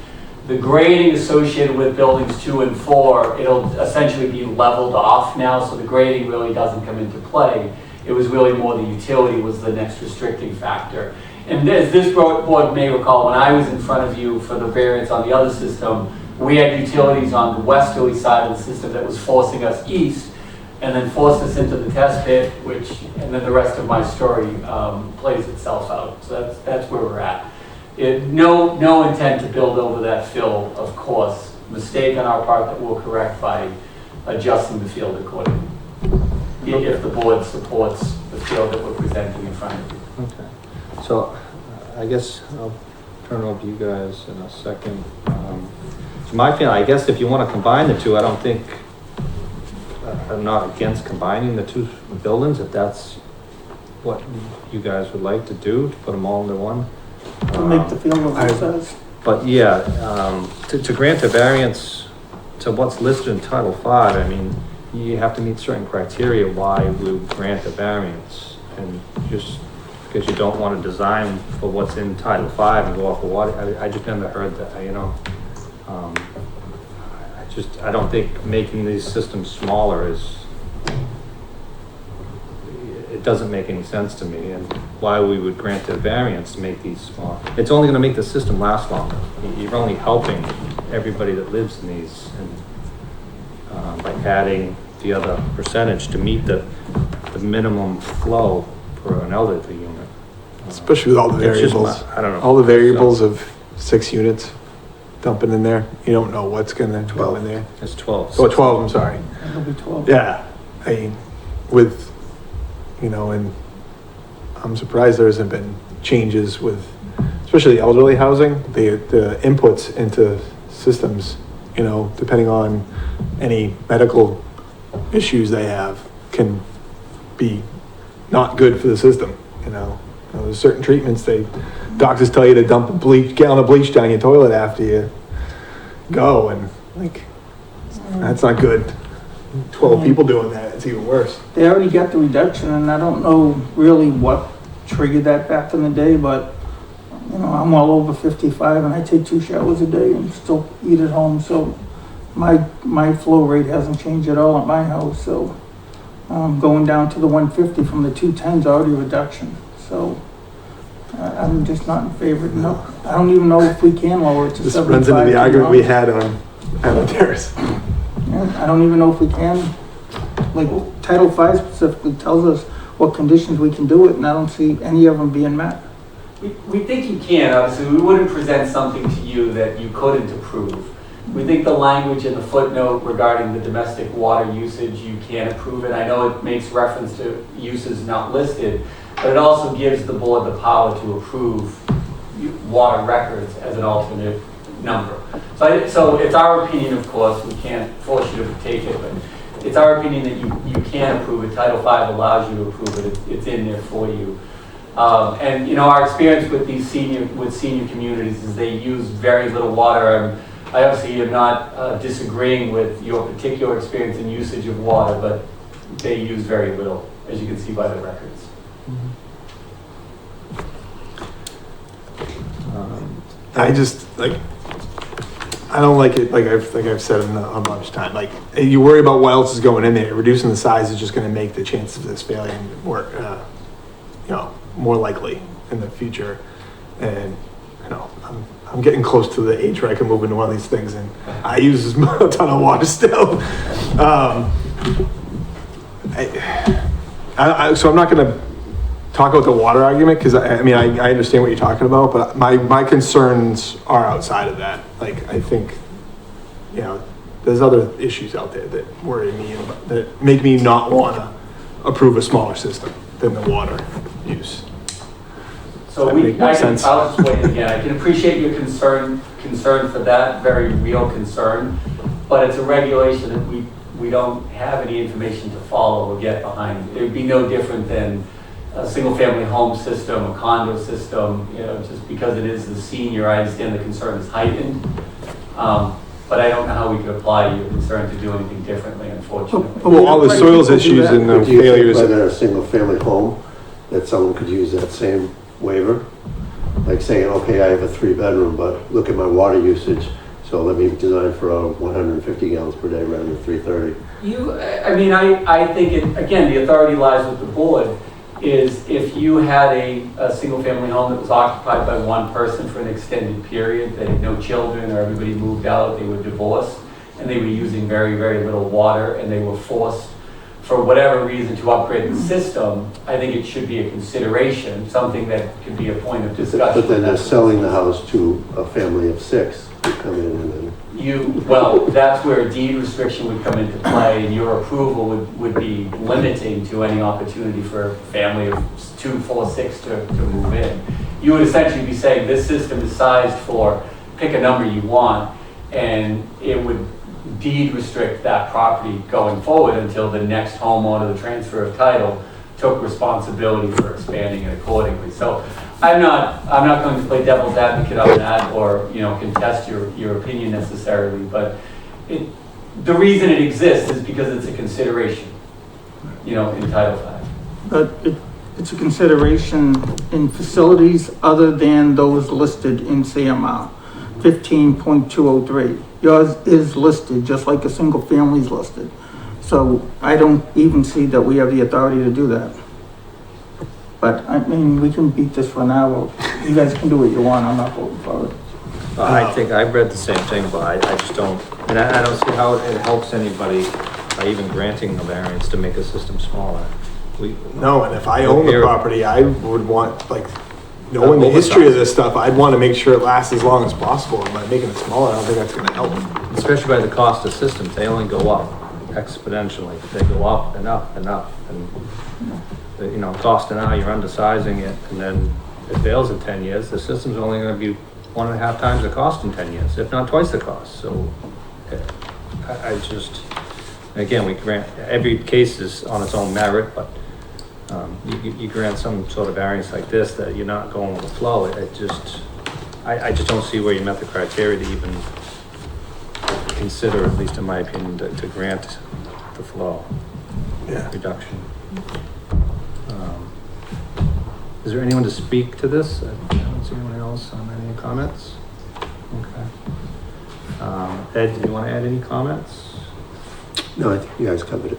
The grading associated with buildings 2 and 4, it'll essentially be leveled off now, so the grading really doesn't come into play. It was really more the utility was the next restricting factor. And as this board may recall, when I was in front of you for the variance on the other system, we had utilities on the westerly side of the system that was forcing us east and then forced us into the test pit, and then the rest of my story plays itself out. So that's where we're at. No intent to build over that fill, of course. Mistake on our part that we'll correct by adjusting the field accordingly. If the board supports the field that we're presenting in front of you. Okay. So I guess I'll turn it over to you guys in a second. So my feeling, I guess if you want to combine the 2, I don't think, I'm not against combining the 2 buildings, if that's what you guys would like to do, to put them all into one. To make the field of size. But yeah, to grant a variance to what's listed in Title V, I mean, you have to meet certain criteria why we would grant a variance. And just because you don't want to design for what's in Title V and go off of water, I just never heard that, you know. I don't think making these systems smaller it doesn't make any sense to me, and why we would grant a variance to make these small. It's only gonna make the system last longer. You're only helping everybody that lives in these, and by adding the other percentage to meet the minimum flow for an elderly unit. Especially with all the It's just variables. I don't know. All the variables of 6 units dumping in there. You don't know what's gonna go in there. It's 12. Oh, 12, I'm sorry. It'll be 12. Yeah, I mean, with, you know, and I'm surprised there hasn't been changes with, especially elderly housing, the inputs into systems, you know, depending on any medical issues they have, can be not good for the system, you know. There's certain treatments doctors tell you to dump a gallon of bleach down your toilet after you go, and like, that's not good. 12 people doing that, it's even worse. They already got the reduction, and I don't know really what triggered that back in the day, but, you know, I'm well over 55 and I take 2 showers a day and still eat at home, so my flow rate hasn't changed at all at my house, so going down to the 150 from the 210's already a reduction, so I'm just not in favor. No, I don't even know if we can lower it to 75. This runs into the argument we had on Island Terrace. I don't even know if we can, like, Title V specifically tells us what conditions we can do it, and I don't see any of them being met. We think you can, obviously. We wouldn't present something to you that you couldn't approve. We think the language in the footnote regarding the domestic water usage, you can approve it. I know it makes reference to uses not listed, but it also gives the board the power to approve water records as an alternate number. So it's our opinion, of course, we can't force you to take it, but it's our opinion that you can approve it. Title V allows you to approve it. It's in there for you. And you know, our experience with these senior communities is they use very little water. I obviously am not disagreeing with your particular experience and usage of water, but they use very little, as you can see by the records. I just, like, I don't like it, like I've said a bunch of times, like, you worry about what else is going in there. Reducing the size is just gonna make the chances of this failing more, you know, more likely in the future. And, you know, I'm getting close to the age where I can move into one of these things, and I use a ton of water still. So I'm not gonna talk about the water argument, because I mean, I understand what you're talking about, but my concerns are outside of that. Like, I think, you know, there's other issues out there that worry me, that make me not want to approve a smaller system than the water use. So Does that make more sense? I'll just weigh in again. I can appreciate your concern for that, very real concern, but it's a regulation that we don't have any information to follow or get behind. It would be no different than a single-family home system, a condo system, you know, just because it is the senior, I understand the concern is heightened. But I don't know how we could apply your concern to do anything differently, unfortunately. Well, all the soils issues and the Do you think failures. whether a single-family home, that someone could use that same waiver? Like saying, okay, I have a 3-bedroom, but look at my water usage, so let me design for 150 gallons per day rather than 330. I mean, I think, again, the authority lies with the board, is if you had a single-family home that was occupied by one person for an extended period, they had no children, or everybody moved out, they were divorced, and they were using very, very little water, and they were forced, for whatever reason, to upgrade the system, I think it should be a consideration, something that could be a point of discussion. But then they're selling the house to a family of 6 who come in and then. Well, that's where a deed restriction would come into play, and your approval would be limiting to any opportunity for a family of 2, 4, 6 to move in. You would essentially be saying this system is sized for, pick a number you want, and it would deed restrict that property going forward until the next homeowner, the transfer of title, took responsibility for expanding it accordingly. So I'm not going to play devil's advocate on that, or, you know, contest your opinion necessarily, but the reason it exists is because it's a consideration, you know, in Title V. But it's a consideration in facilities other than those listed in CMR 15.203. Yours is listed just like a single family is listed. So I don't even see that we have the authority to do that. But I mean, we can beat this for an hour. You guys can do what you want. I'm not voting for it. I think I've read the same thing, but I just don't, and I don't see how it helps anybody by even granting a variance to make a system smaller. No, and if I own the property, I would want, like, knowing the history of this stuff, I'd want to make sure it lasts as long as possible. And by making it smaller, I don't think that's going to help. Especially by the cost of systems, they only go up exponentially. They go up and up and up, and you know, cost now, you're undersizing it, and then it fails in 10 years. The system's only going to be 1.5 times the cost in 10 years, if not twice the cost. So I just, again, we grant, every case is on its own merit, but you grant some sort of variance like this that you're not going with the flow. I just don't see where you met the criteria to even consider, at least in my opinion, to grant the flow reduction. Is there anyone to speak to this? I don't see anyone else on any comments. Okay. Ed, do you want to add any comments? No, I think you guys covered it.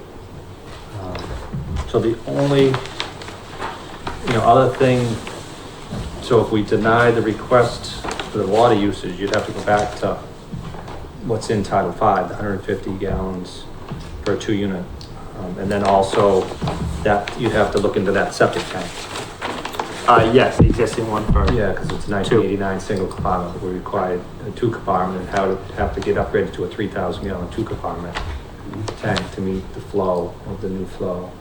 So the only, other thing, so if we deny the request for the water usage, you'd have to go back to what's in Title V, the 150 gallons per 2-unit. And then also that you'd have to look into that septic tank. Yes, the existing one for. Yeah, because it's 1989 single compartment, we required a 2-compartment, and have to get upgraded to a 3,000 gallon 2-compartment tank to meet the flow of the new flow.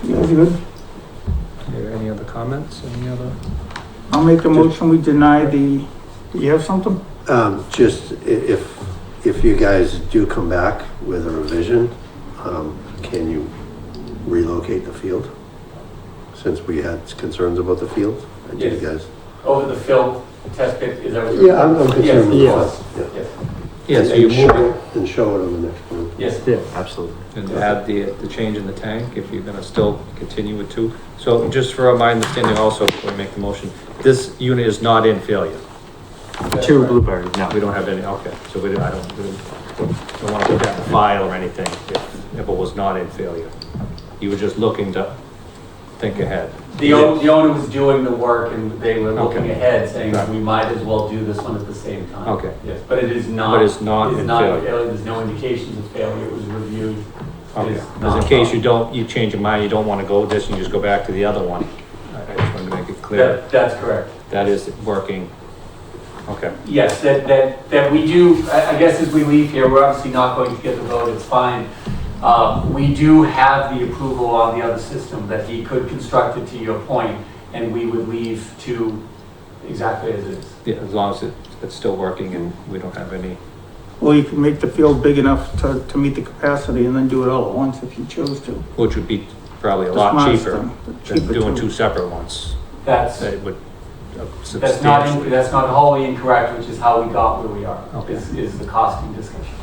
You guys good? Are there any other comments? Any other? I'll make a motion, we deny the, do you have something? Just if you guys do come back with a revision, can you relocate the field? Since we had concerns about the field, I did, Yes. guys. Over the fill test pit, is that what you're? Yeah, I'm concerned with Yes. cost. Yeah. Yes, Yeah, so you move it And show it on the next one. yes. Yeah, absolutely. and add the change in the tank if you're gonna still continue with 2. So just for my understanding also, before we make the motion, this unit is not in failure. 2 blueberries, no. We don't have any, okay, so I don't want to put that in the file or anything if it was not in failure. You were just looking to think ahead. The owner was doing the work, and they were looking Okay. ahead, saying Right. we might as well do this one at the same time. Okay. Yes, but it is not. But it's not in failure. There's no indications of failure. It was reviewed Okay, is because not in a case you problem. don't, you change your mind, you don't wanna go with this, you just go back to the other one. I just wanted to make it clear, That's correct. that is working. Okay, Yes, that we do, I guess as we leave here, we're obviously not going to get the vote, it's fine. We do have the approval on the other system that he could construct it to your point, and we would leave to exactly as it is. yeah, as long as it's still working and we don't have any, Or you can make the field big enough to meet the capacity and then do it all at once if you chose to. which would be probably a The lot smartest cheaper thing, but than cheaper doing too. two separate ones. That's Would That's not, substantially. that's not wholly incorrect, which is how we got where we are, Okay. is the costing discussion.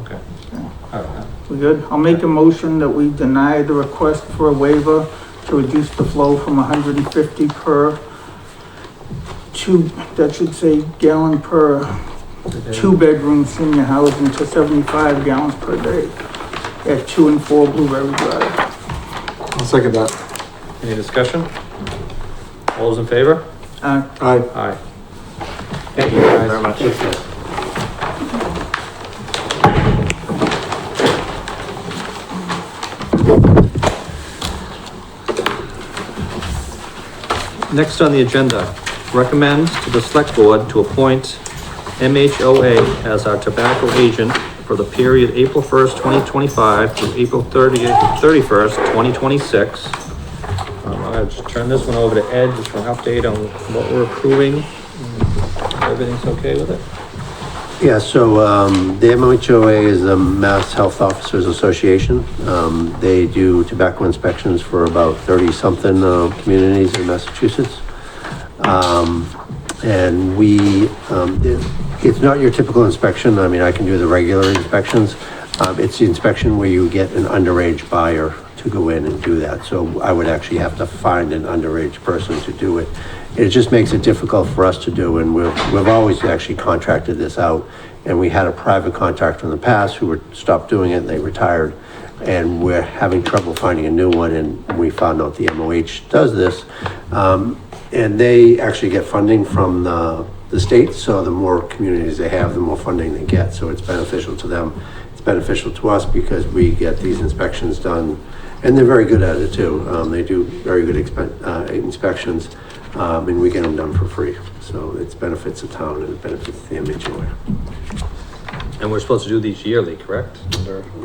Okay. Yeah. All right. We good? I'll make a motion that we deny the request for a waiver to reduce the flow from 150 per that should say gallon per two-bedroom senior housing to 75 gallons per day at 2 and 4 Blueberry Drive. I'll second that. Any discussion? All those in favor? Aye. Aye. Thank you guys. Very much. Next on the agenda, recommend to the select board to appoint MHOA as our tobacco agent for the period April 1st, 2025 through April 31st, 2026. I'll just turn this one over to Ed just for an update on what we're approving. Everything's okay with it? Yeah, so the MHOA is the Mass Health Officers Association. They do tobacco inspections for about 30-something communities in Massachusetts. And it's not your typical inspection. I mean, I can do the regular inspections. It's the inspection where you get an underage buyer to go in and do that. So I would actually have to find an underage person to do it. It just makes it difficult for us to do, and we've always actually contracted this out. And we had a private contractor in the past who stopped doing it, and they retired. And we're having trouble finding a new one, and we found out the MOH does this. And they actually get funding from the state, so the more communities they have, the more funding they get. So it's beneficial to them. It's beneficial to us because we get these inspections done, and they're very good at it too. They do very good inspections. And we get them done for free. So it benefits the town and it benefits the MHOA. And we're supposed to do these yearly, correct?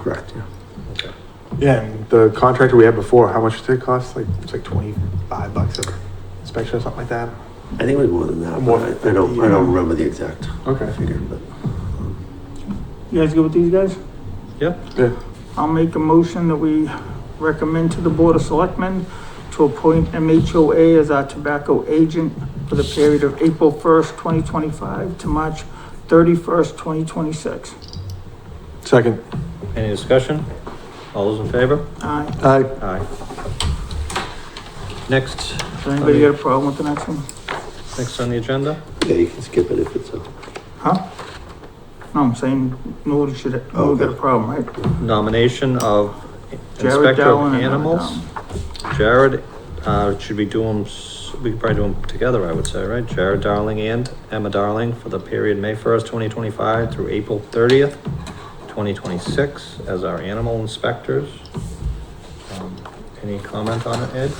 Correct, yeah. Okay. Yeah, and the contractor we had before, how much did it cost? It's like $25 an inspection or something like that? I think it was more than that. More But than I don't remember the exact Okay. figure, but. You guys good with these guys? Yeah? Yeah. I'll make a motion that we recommend to the Board of Selectmen to appoint MHOA as our tobacco agent for the period of April 1st, 2025 to March 31st, 2026. Second. Any discussion? All those in favor? Aye. Aye. Aye. Next. Does anybody got a problem with the next one? Next on the agenda? Yeah, you can skip it if it's a. Huh? No, I'm saying nobody should, nobody got a problem, right? Nomination of Jared Inspector Dallin of and Animals. Jared, should we do them, we could probably do them together, I would say, right? Jared Darling and Emma Darling for the period May 1st, 2025 through April 30th, 2026 as our animal inspectors. Any comment on it, Ed?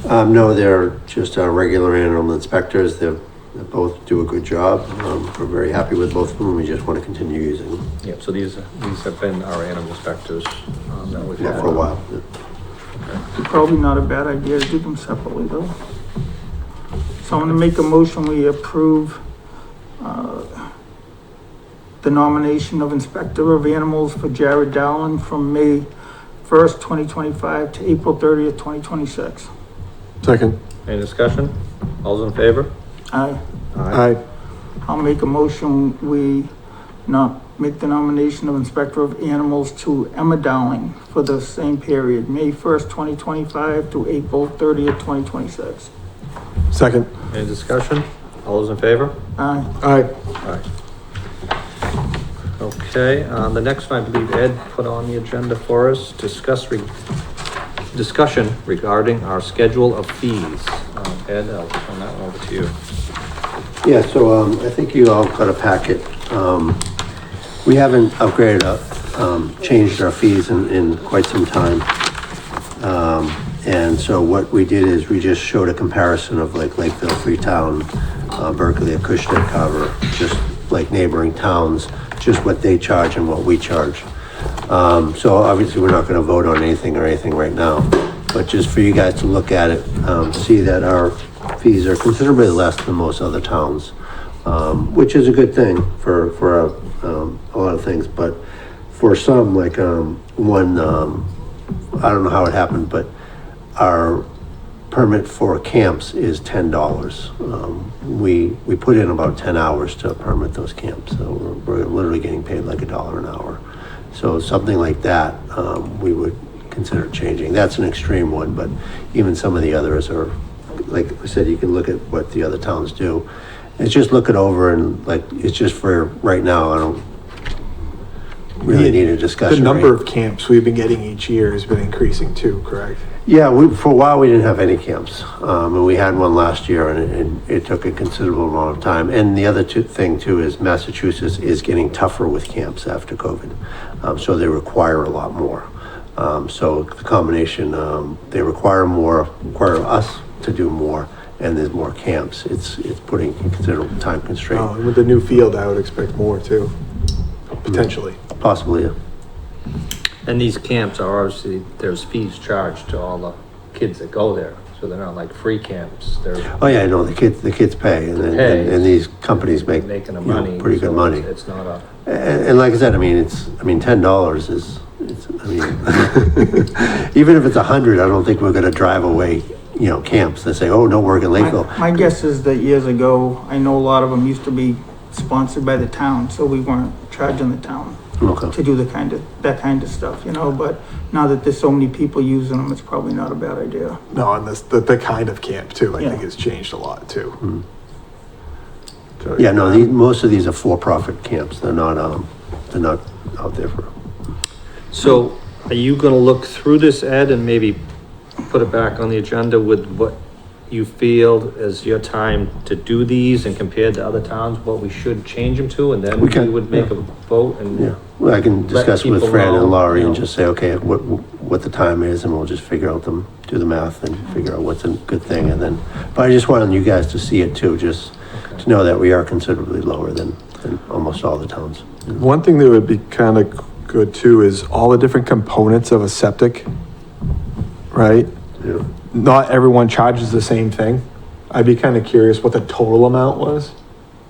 No, they're just our regular animal inspectors. They both do a good job. We're very happy with both of them. We just want to continue using them. Yeah, so these have been our animal inspectors, that we've had. Yeah, for a while. Yeah. Probably not a bad idea to do them separately though. So I'm gonna make a motion, we approve, the nomination of Inspector of Animals for Jared Dallin from May 1st, 2025 to April 30th, 2026. Second. Any discussion? All those in favor? Aye. Aye. I'll make a motion, we not make the nomination of Inspector of Animals to Emma Dowling for the same period, May 1st, 2025 to April 30th, 2026. Second. Any discussion? All those in favor? Aye. Aye. Aye. Okay, the next one I believe Ed put on the agenda for us, discussion regarding our schedule of fees. Ed, I'll turn that one over to you. Yeah, so I think you all got a packet. We haven't upgraded, changed our fees in quite some time. And so what we did is we just showed a comparison of like Lakeville, Freetown, Berkeley, Acushnet, Carver, just like neighboring towns, just what they charge and what we charge. So obviously we're not gonna vote on anything right now, but just for you guys to look at it, see that our fees are considerably less than most other towns, which is a good thing for a lot of things, but for some, like, one, I don't know how it happened, but our permit for camps is $10. We put in about 10 hours to permit those camps, so we're literally getting paid like $1 an hour. So something like that, we would consider changing. That's an extreme one, but even some of the others are, like I said, you can look at what the other towns do. It's just look it over and like, it's just for right now, I don't really need a discussion. The number of camps we've been getting each year has been increasing too, correct? Yeah, for a while we didn't have any camps, and we had one last year, and it took a considerable amount of time. And the other thing too is Massachusetts is getting tougher with camps after COVID, so they require a lot more. So the combination, they require us to do more, and there's more camps. It's putting considerable time constraint. Oh, and with the new field, I would expect more too, potentially. Possibly, yeah. And these camps are obviously, there's fees charged to all the kids that go there, so they're not like free camps, they're Oh yeah, I know, the kids pay, and these companies make, making a you know, money. pretty good so money. It's not a, And like I said, I mean, $10 is, I mean, even if it's 100, I don't think we're gonna drive away, camps that say, oh, no work in Lakeville. My guess is that years ago, I know a lot of them used to be sponsored by the town, so we weren't charging the town Okay. to do that kind of stuff, but now that there's so many people using them, it's probably not a bad idea. No, and the kind of camp too, I Yeah. think has changed a lot too. So, Yeah, no, most of these are for-profit camps. They're not out there for. so are you gonna look through this, Ed, and maybe put it back on the agenda with what you feel is your time to do these and compared to other towns, what we should change them to, and then We can, we would make a vote and. Yeah, well, I can discuss with people Fran know, and Laurie and you know. just say, okay, what the time is, and we'll just do the math and figure out what's a good thing, and then, but I just wanted you guys to see it too, just to know that we are considerably lower than almost all the towns. One thing that would be kind of good too is all the different components of a septic, right? Yeah. Not everyone charges the same thing. I'd be kind of curious what the total amount was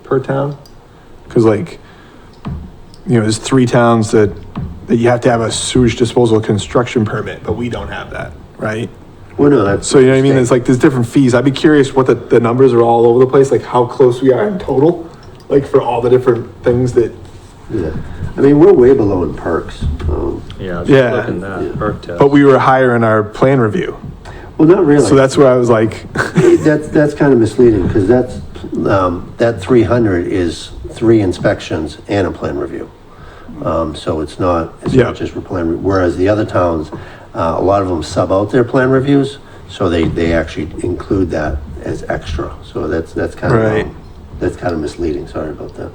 per town. Cause there's 3 towns that you have to have a sewage disposal construction permit, but we don't have that, right? Well, no, that's. So you know what I mean? It's like, there's different fees. I'd be curious what the numbers are all over the place, like how close we are in total, like for all the different things that. Yeah, I mean, we're way below in perks. Yeah, I was Yeah. looking at that perk test. But we were higher in our plan review. Well, not really. So that's where I was like, That's kind of misleading, because that 300 is 3 inspections and a plan review. So it's not Yeah. just for plan, whereas the other towns, a lot of them sub out their plan reviews, so they actually include that as extra. So that's kind Right. of, that's kind of misleading, sorry about that.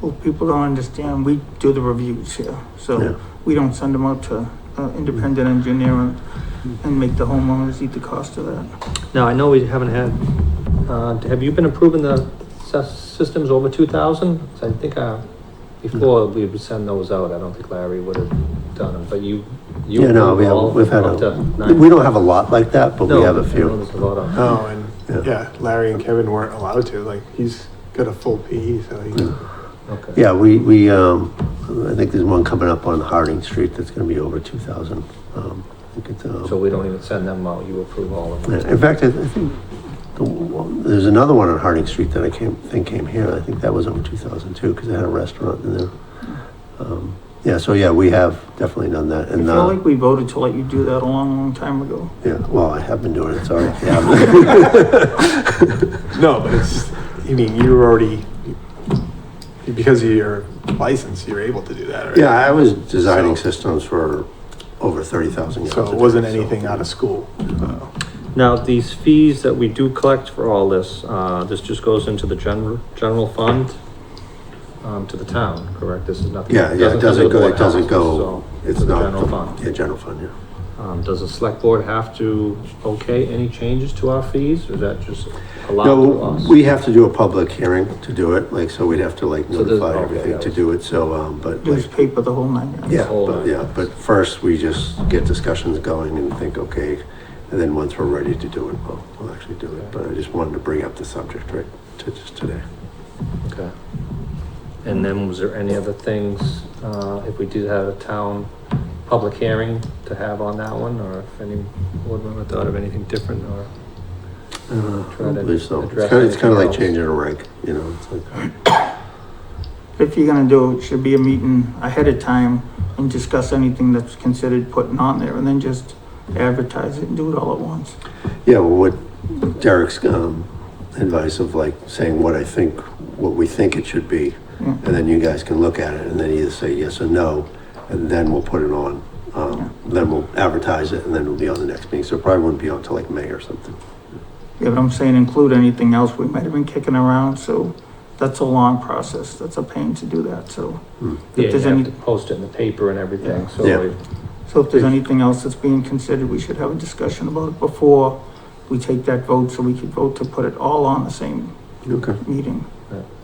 Well, people don't understand, we do the reviews here, Yeah. so we don't send them out to independent engineer and make the homeowners eat the cost of that. Now, I know we haven't had, have you been approving the systems over 2,000? I think, before we would send those out, I don't think Larry would have done them, but you. Yeah, no, we've had we don't have a lot like that, but we have a few. There's a lot of. oh, and yeah, Larry and Kevin weren't allowed to, like, he's got a full PE, so he. Okay. Yeah, we I think there's one coming up on Harding Street that's gonna be over 2,000. I think it's, So we don't even send them out, you approve all of them? in fact, I think there's another one on Harding Street that I think came here. I think that was over 2,000 too, because they had a restaurant in there. Yeah, so yeah, we have definitely done that. I And, feel like we voted to let you do that a long, long time ago. yeah, well, I have been doing it, sorry. Yeah. No, but it's, you were already, because of your license, you're able to do that, right? Yeah, I was designing So- systems for over 30,000 gallons. So a it day, wasn't so- anything out of school. Now, these fees that we do collect for all this, this just goes into the general fund? to the town, correct? This is nothing. Yeah, it doesn't go, it's to the not. general fund. Yeah, general fund, yeah. Does the select board have to okay any changes to our fees, or is that just allowed to No, us? we have to do a public hearing to do it, like, so we'd have to like So there's- notify okay, everything that to was- do it, so, but like, Newspaper, the whole nine yards. yeah, whole but, nine. yeah, but first we just get discussions going and think, okay, and then once we're ready to do it, we'll actually do it, but I just wanted to bring up the subject, right, to just today. Okay. And then was there any other things, if we did have a town public hearing to have on that one, or if any board member thought of anything different, or? I Try don't to believe so. address It's kind of like anything else. changing a rank, you know, it's like, If you're gonna do it, should be a meeting ahead of time and discuss anything that's considered putting on there, and then just advertise it and do it all at once. yeah, well, what Derek's, advice of like saying what we think it should be, Yeah. and then you guys can look at it and then either say yes or no, and then we'll put it on. Then we'll advertise it, and then it'll be on the next meeting, so it probably wouldn't be on till like May or something. Yeah, but I'm saying include anything else we might have been kicking around, so that's a long process. That's a pain to do that, so. Yeah, If you there's have any, to post it in the paper and everything, so. Yeah. so if there's anything else that's being considered, we should have a discussion about it before we take that vote, so we could vote to put it all on the same Okay. meeting.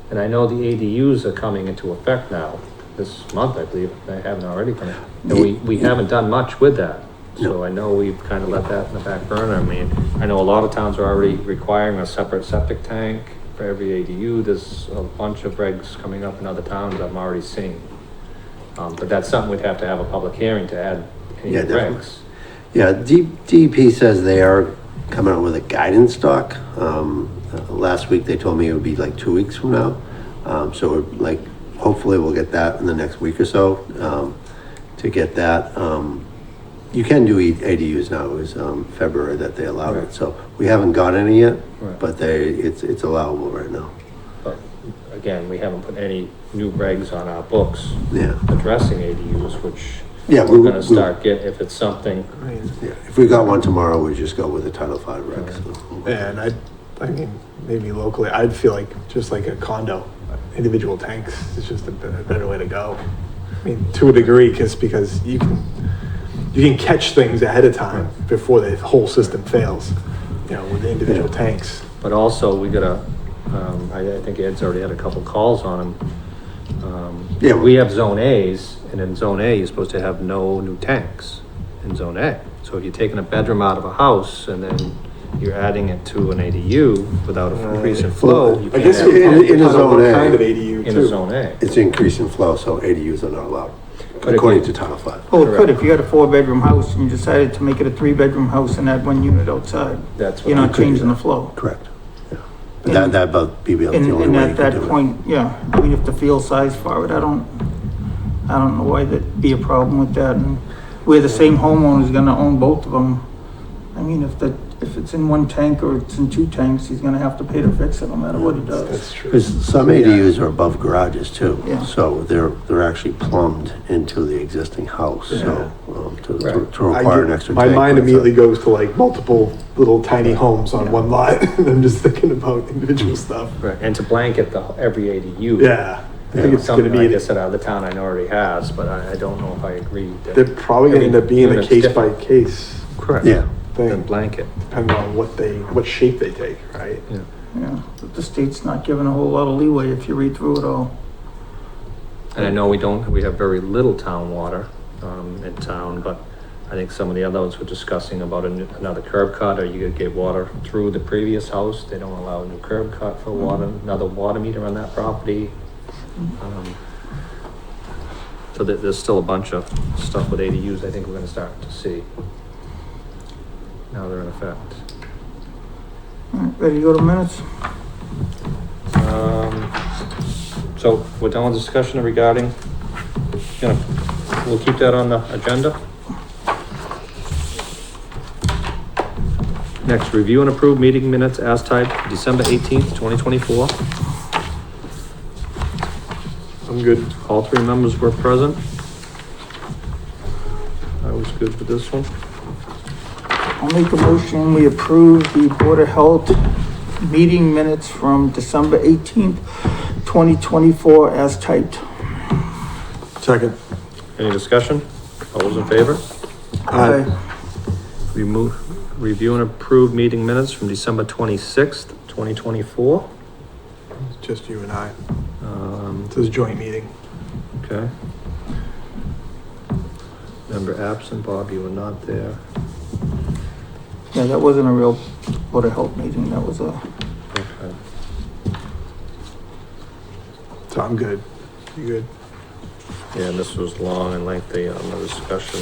And I know the ADUs are coming into effect now, this month, I believe, they haven't already come in. And we haven't done much with that. So I know we've kind of let that in the back burner. I mean, I know a lot of towns are already requiring a separate septic tank for every ADU. There's a bunch of regs coming up in other towns I'm already seeing. But that's something we'd have to have a public hearing to add any Yeah, definitely. regs. Yeah, DEP says they are coming out with a guidance doc. Last week they told me it would be like 2 weeks from now. So like, hopefully we'll get that in the next week or so, to get that. You can do ADUs now. It was, February that they allowed Right. it. So we haven't got any yet, Right. but it's allowable right now. But again, we haven't put any new regs on our books Yeah. addressing ADUs, which Yeah, we're gonna start if it's something. I mean, Yeah, if we got one tomorrow, we'd just go with the Title V regs. so. and I mean, maybe locally, I'd feel like just like a condo, individual tanks is just a better way to go. I mean, to a degree, because you can catch things ahead of time before the whole system fails, you know, with the individual tanks. But also, we gotta, I think Ed's already had a couple calls on him. Yeah. We have zone As, and in zone A, you're supposed to have no new tanks in zone A. So if you're taking a bedroom out of a house and then you're adding it to an ADU without an increase in flow, you I can't guess have in a zone A. kind of ADU in a too. zone A. It's increasing flow, so ADUs are not allowed, But if according you- to Title V. Oh, it could, Correct. if you had a 4-bedroom house and you decided to make it a 3-bedroom house and add one unit outside, That's what you're I not could do changing the that. flow. Correct. Yeah. But that'd about be the only And, way and you at could that do it. point, yeah, I mean, if the field size for it, I don't know why that'd be a problem with that. And where the same homeowner's gonna own both of them, I mean, if it's in one tank or it's in 2 tanks, he's gonna have to pay to fix it no matter what he does. That's true. Because some ADUs are above garages too, Yeah. so they're actually plumbed into the existing house, so, to Right. require an extra My tank. mind but, immediately goes to like multiple little tiny homes on one lot. And I'm just thinking about individual stuff. Right, and to blanket every ADU. Yeah, I think it's gonna Something, like I be, said, out of the town I know already has, but I don't know if I agree. that they're probably gonna end up being a unit's case by different. case Correct. Yeah, Then thing, blanket. depending on what shape they take, right? Yeah, but the state's not giving a whole lot of leeway if you read through it all. And I know we have very little town water, in town, but I think some of the others were discussing about another curb cut, or you could get water through the previous house. They don't allow a new curb cut for water, another water meter on that property. So there's still a bunch of stuff with ADUs I think we're gonna start to see. Now they're in effect. All right, ready to go to minutes? So we're done with discussion regarding, we'll keep that on the agenda. Next, review and approve meeting minutes as typed, December 18th, 2024. I'm good. All 3 members were present. I was good with this one. I'll make a motion, we approve the Board of Health meeting minutes from December 18th, 2024 as typed. Second. Any discussion? All those in favor? Aye. Review and approve meeting minutes from December 26th, 2024. Just you and I. Um, It's a joint meeting. okay. Member absent, Bob, you were not there. Yeah, that wasn't a real Board of Health meeting, that was a, Okay. So I'm good. You good? Yeah, and this was long and lengthy on the discussion.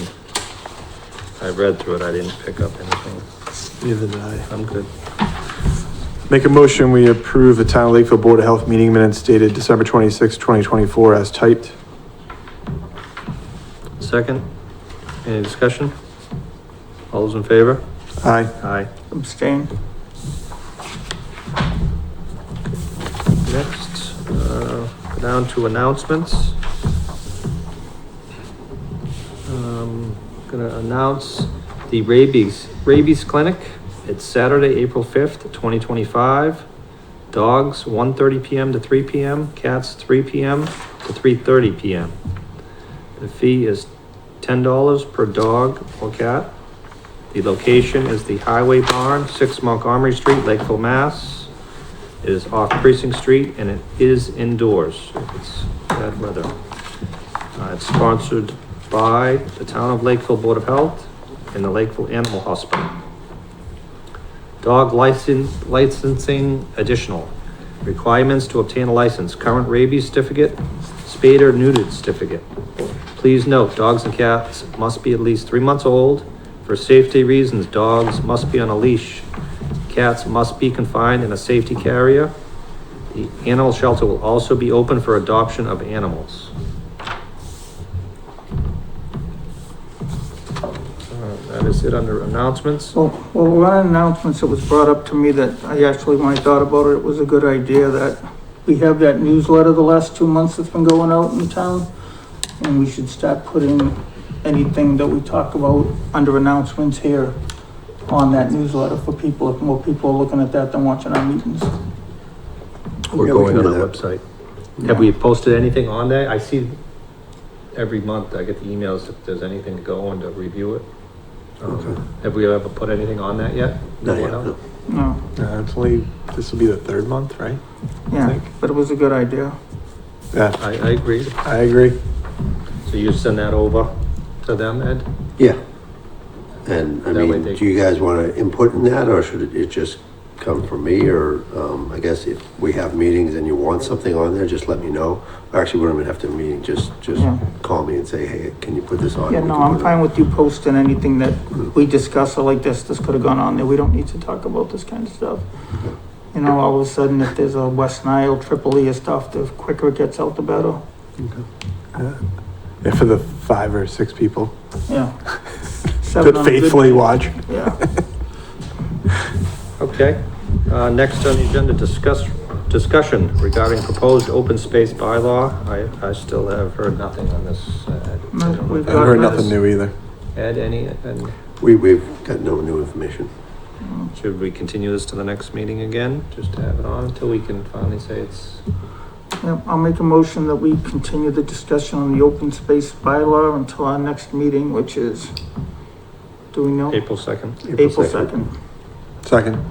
I read through it, I didn't pick up anything. Neither did I. I'm good. Make a motion, we approve the Town of Lakeville Board of Health meeting minutes dated December 26, 2024 as typed. Second, any discussion? All those in favor? Aye. Aye. abstain. Next, go down to announcements. Gonna announce the rabies clinic. It's Saturday, April 5th, 2025. Dogs, 1:30 PM to 3 PM, cats, 3 PM to 3:30 PM. The fee is $10 per dog or cat. The location is the Highway Barn, 6 Montgomery Street, Lakeville, Mass. It is off Precinct Street and it is indoors if it's bad weather. It's sponsored by the Town of Lakeville Board of Health and the Lakeville Animal Hospital. Dog licensing additional. Requirements to obtain a license: current rabies certificate, spayed or neutered certificate. Please note, dogs and cats must be at least 3 months old. For safety reasons, dogs must be on a leash. Cats must be confined in a safety carrier. The animal shelter will also be open for adoption of animals. That is it under announcements. Well, one of the announcements that was brought up to me that I actually, when I thought about it, it was a good idea that we have that newsletter the last 2 months that's been going out in town. And we should start putting anything that we talk about under announcements here on that newsletter for people, if more people are looking at that than watching our meetings. We're Yeah, we going can on do our that. website. Have we posted anything on there? I see every month I get the emails if there's anything to go and to review it. Okay. Have we ever put anything on that yet? Not yet, no. No, It's only, this will be the 3rd month, right? yeah, think. but it was a good idea. Yeah, I agree. I agree. So you send that over to them, Ed? Yeah. And I That way mean, they- do you guys want to input in that, or should it just come from me? Or, I guess if we have meetings and you want something on there, just let me know. Actually, we don't even have to meet, just Yeah. call me and say, hey, can you put this on? Yeah, We no, can I'm put it fine on. with you posting anything that we discuss or like this could have gone on there. We don't need to talk about this kind of stuff. You know, all of a sudden, if there's a West Nile, Tripoli or stuff, the quicker it gets out, the better. Yeah, for the 5 or 6 people Yeah. Seven that on a good faithfully day. watch. Yeah. Okay. Next on the agenda, discussion regarding proposed open space bylaw. I still have heard nothing on this. No, we've I haven't heard got nothing new either. Ed, any, and We've got no new information. should we continue this to the next meeting again? Just to have it on until we can finally say it's, Yep, I'll make a motion that we continue the discussion on the open space bylaw until our next meeting, which is, do we know? April 2nd. April 2nd. Second.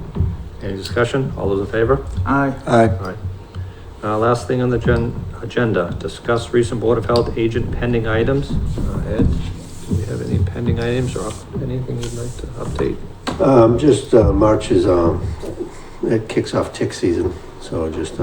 Any discussion? All those in favor? Aye. Aye. Last thing on the agenda, discuss recent Board of Health agent pending items. Ed, do we have any pending items or anything you'd like to update? March is, it kicks off tick season. So just,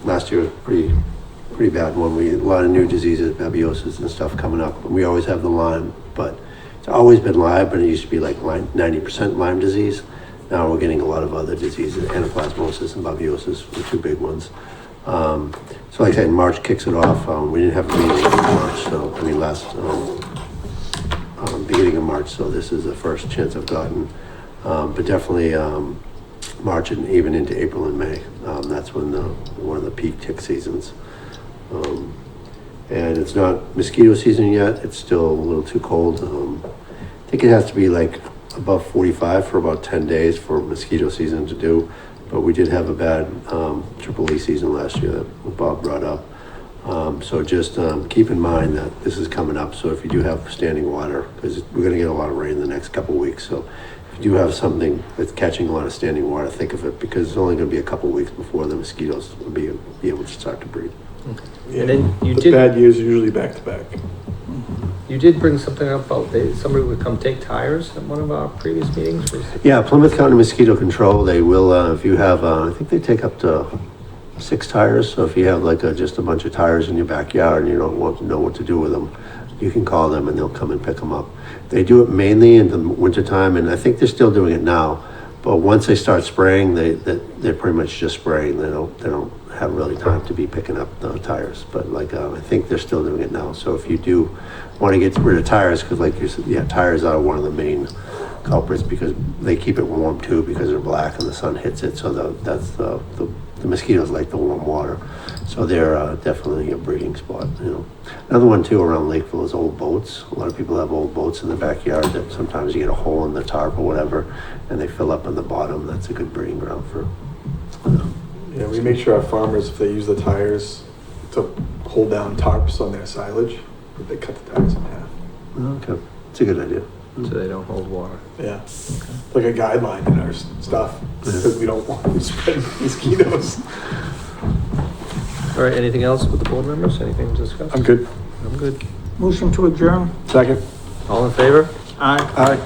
last year was pretty bad one. A lot of new diseases, babesiosis and stuff coming up. We always have the Lyme, but it's always been Lyme, but it used to be like 90% Lyme disease. Now we're getting a lot of other diseases, anaplasmosis and babesiosis, the 2 big ones. So like I said, March kicks it off. We didn't have a meeting in March, so, beginning of March, so this is the first chance I've gotten. But definitely, March and even into April and May. That's when one of the peak tick seasons. And it's not mosquito season yet. It's still a little too cold. I think it has to be like above 45 for about 10 days for mosquito season to do. but we did have a bad, triple E season last year that Bob brought up. So just, keep in mind that this is coming up, so if you do have standing water, because we're gonna get a lot of rain the next couple weeks, so if you do have something that's catching a lot of standing water, think of it, because it's only gonna be a couple weeks before the mosquitoes will be able to start to breed. And then you The did- bad years are usually back to back. You did bring something up about somebody would come take tires at one of our previous meetings. Yeah, Plymouth County Mosquito Control, they will, if you have, I think they take up to 6 tires, so if you have like just a bunch of tires in your backyard and you don't know what to do with them, you can call them and they'll come and pick them up. They do it mainly in the wintertime, and I think they're still doing it now, but once they start spraying, they're pretty much just spraying. They don't have really time to be picking up the tires, but like, I think they're still doing it now. So if you do want to get rid of tires, because like you said, yeah, tires are one of the main culprits, because they keep it warm too, because they're black and the sun hits it, so that's the mosquitoes like the warm water, so they're definitely a breeding spot, you know. Another one too around Lakeville is old boats. A lot of people have old boats in the backyard that sometimes you get a hole in the tarp or whatever, and they fill up in the bottom. That's a good breeding ground for. Yeah, we make sure our farmers, if they use the tires to hold down tarps on their silage, that they cut the tires in half. Okay, it's a good idea. So they don't hold water. Yeah, like a guideline in our stuff, because we don't want to spread mosquitoes. All right, anything else with the board members? Anything to discuss? I'm good. I'm good. Motion to adjourn? Second. All in favor? Aye. Aye.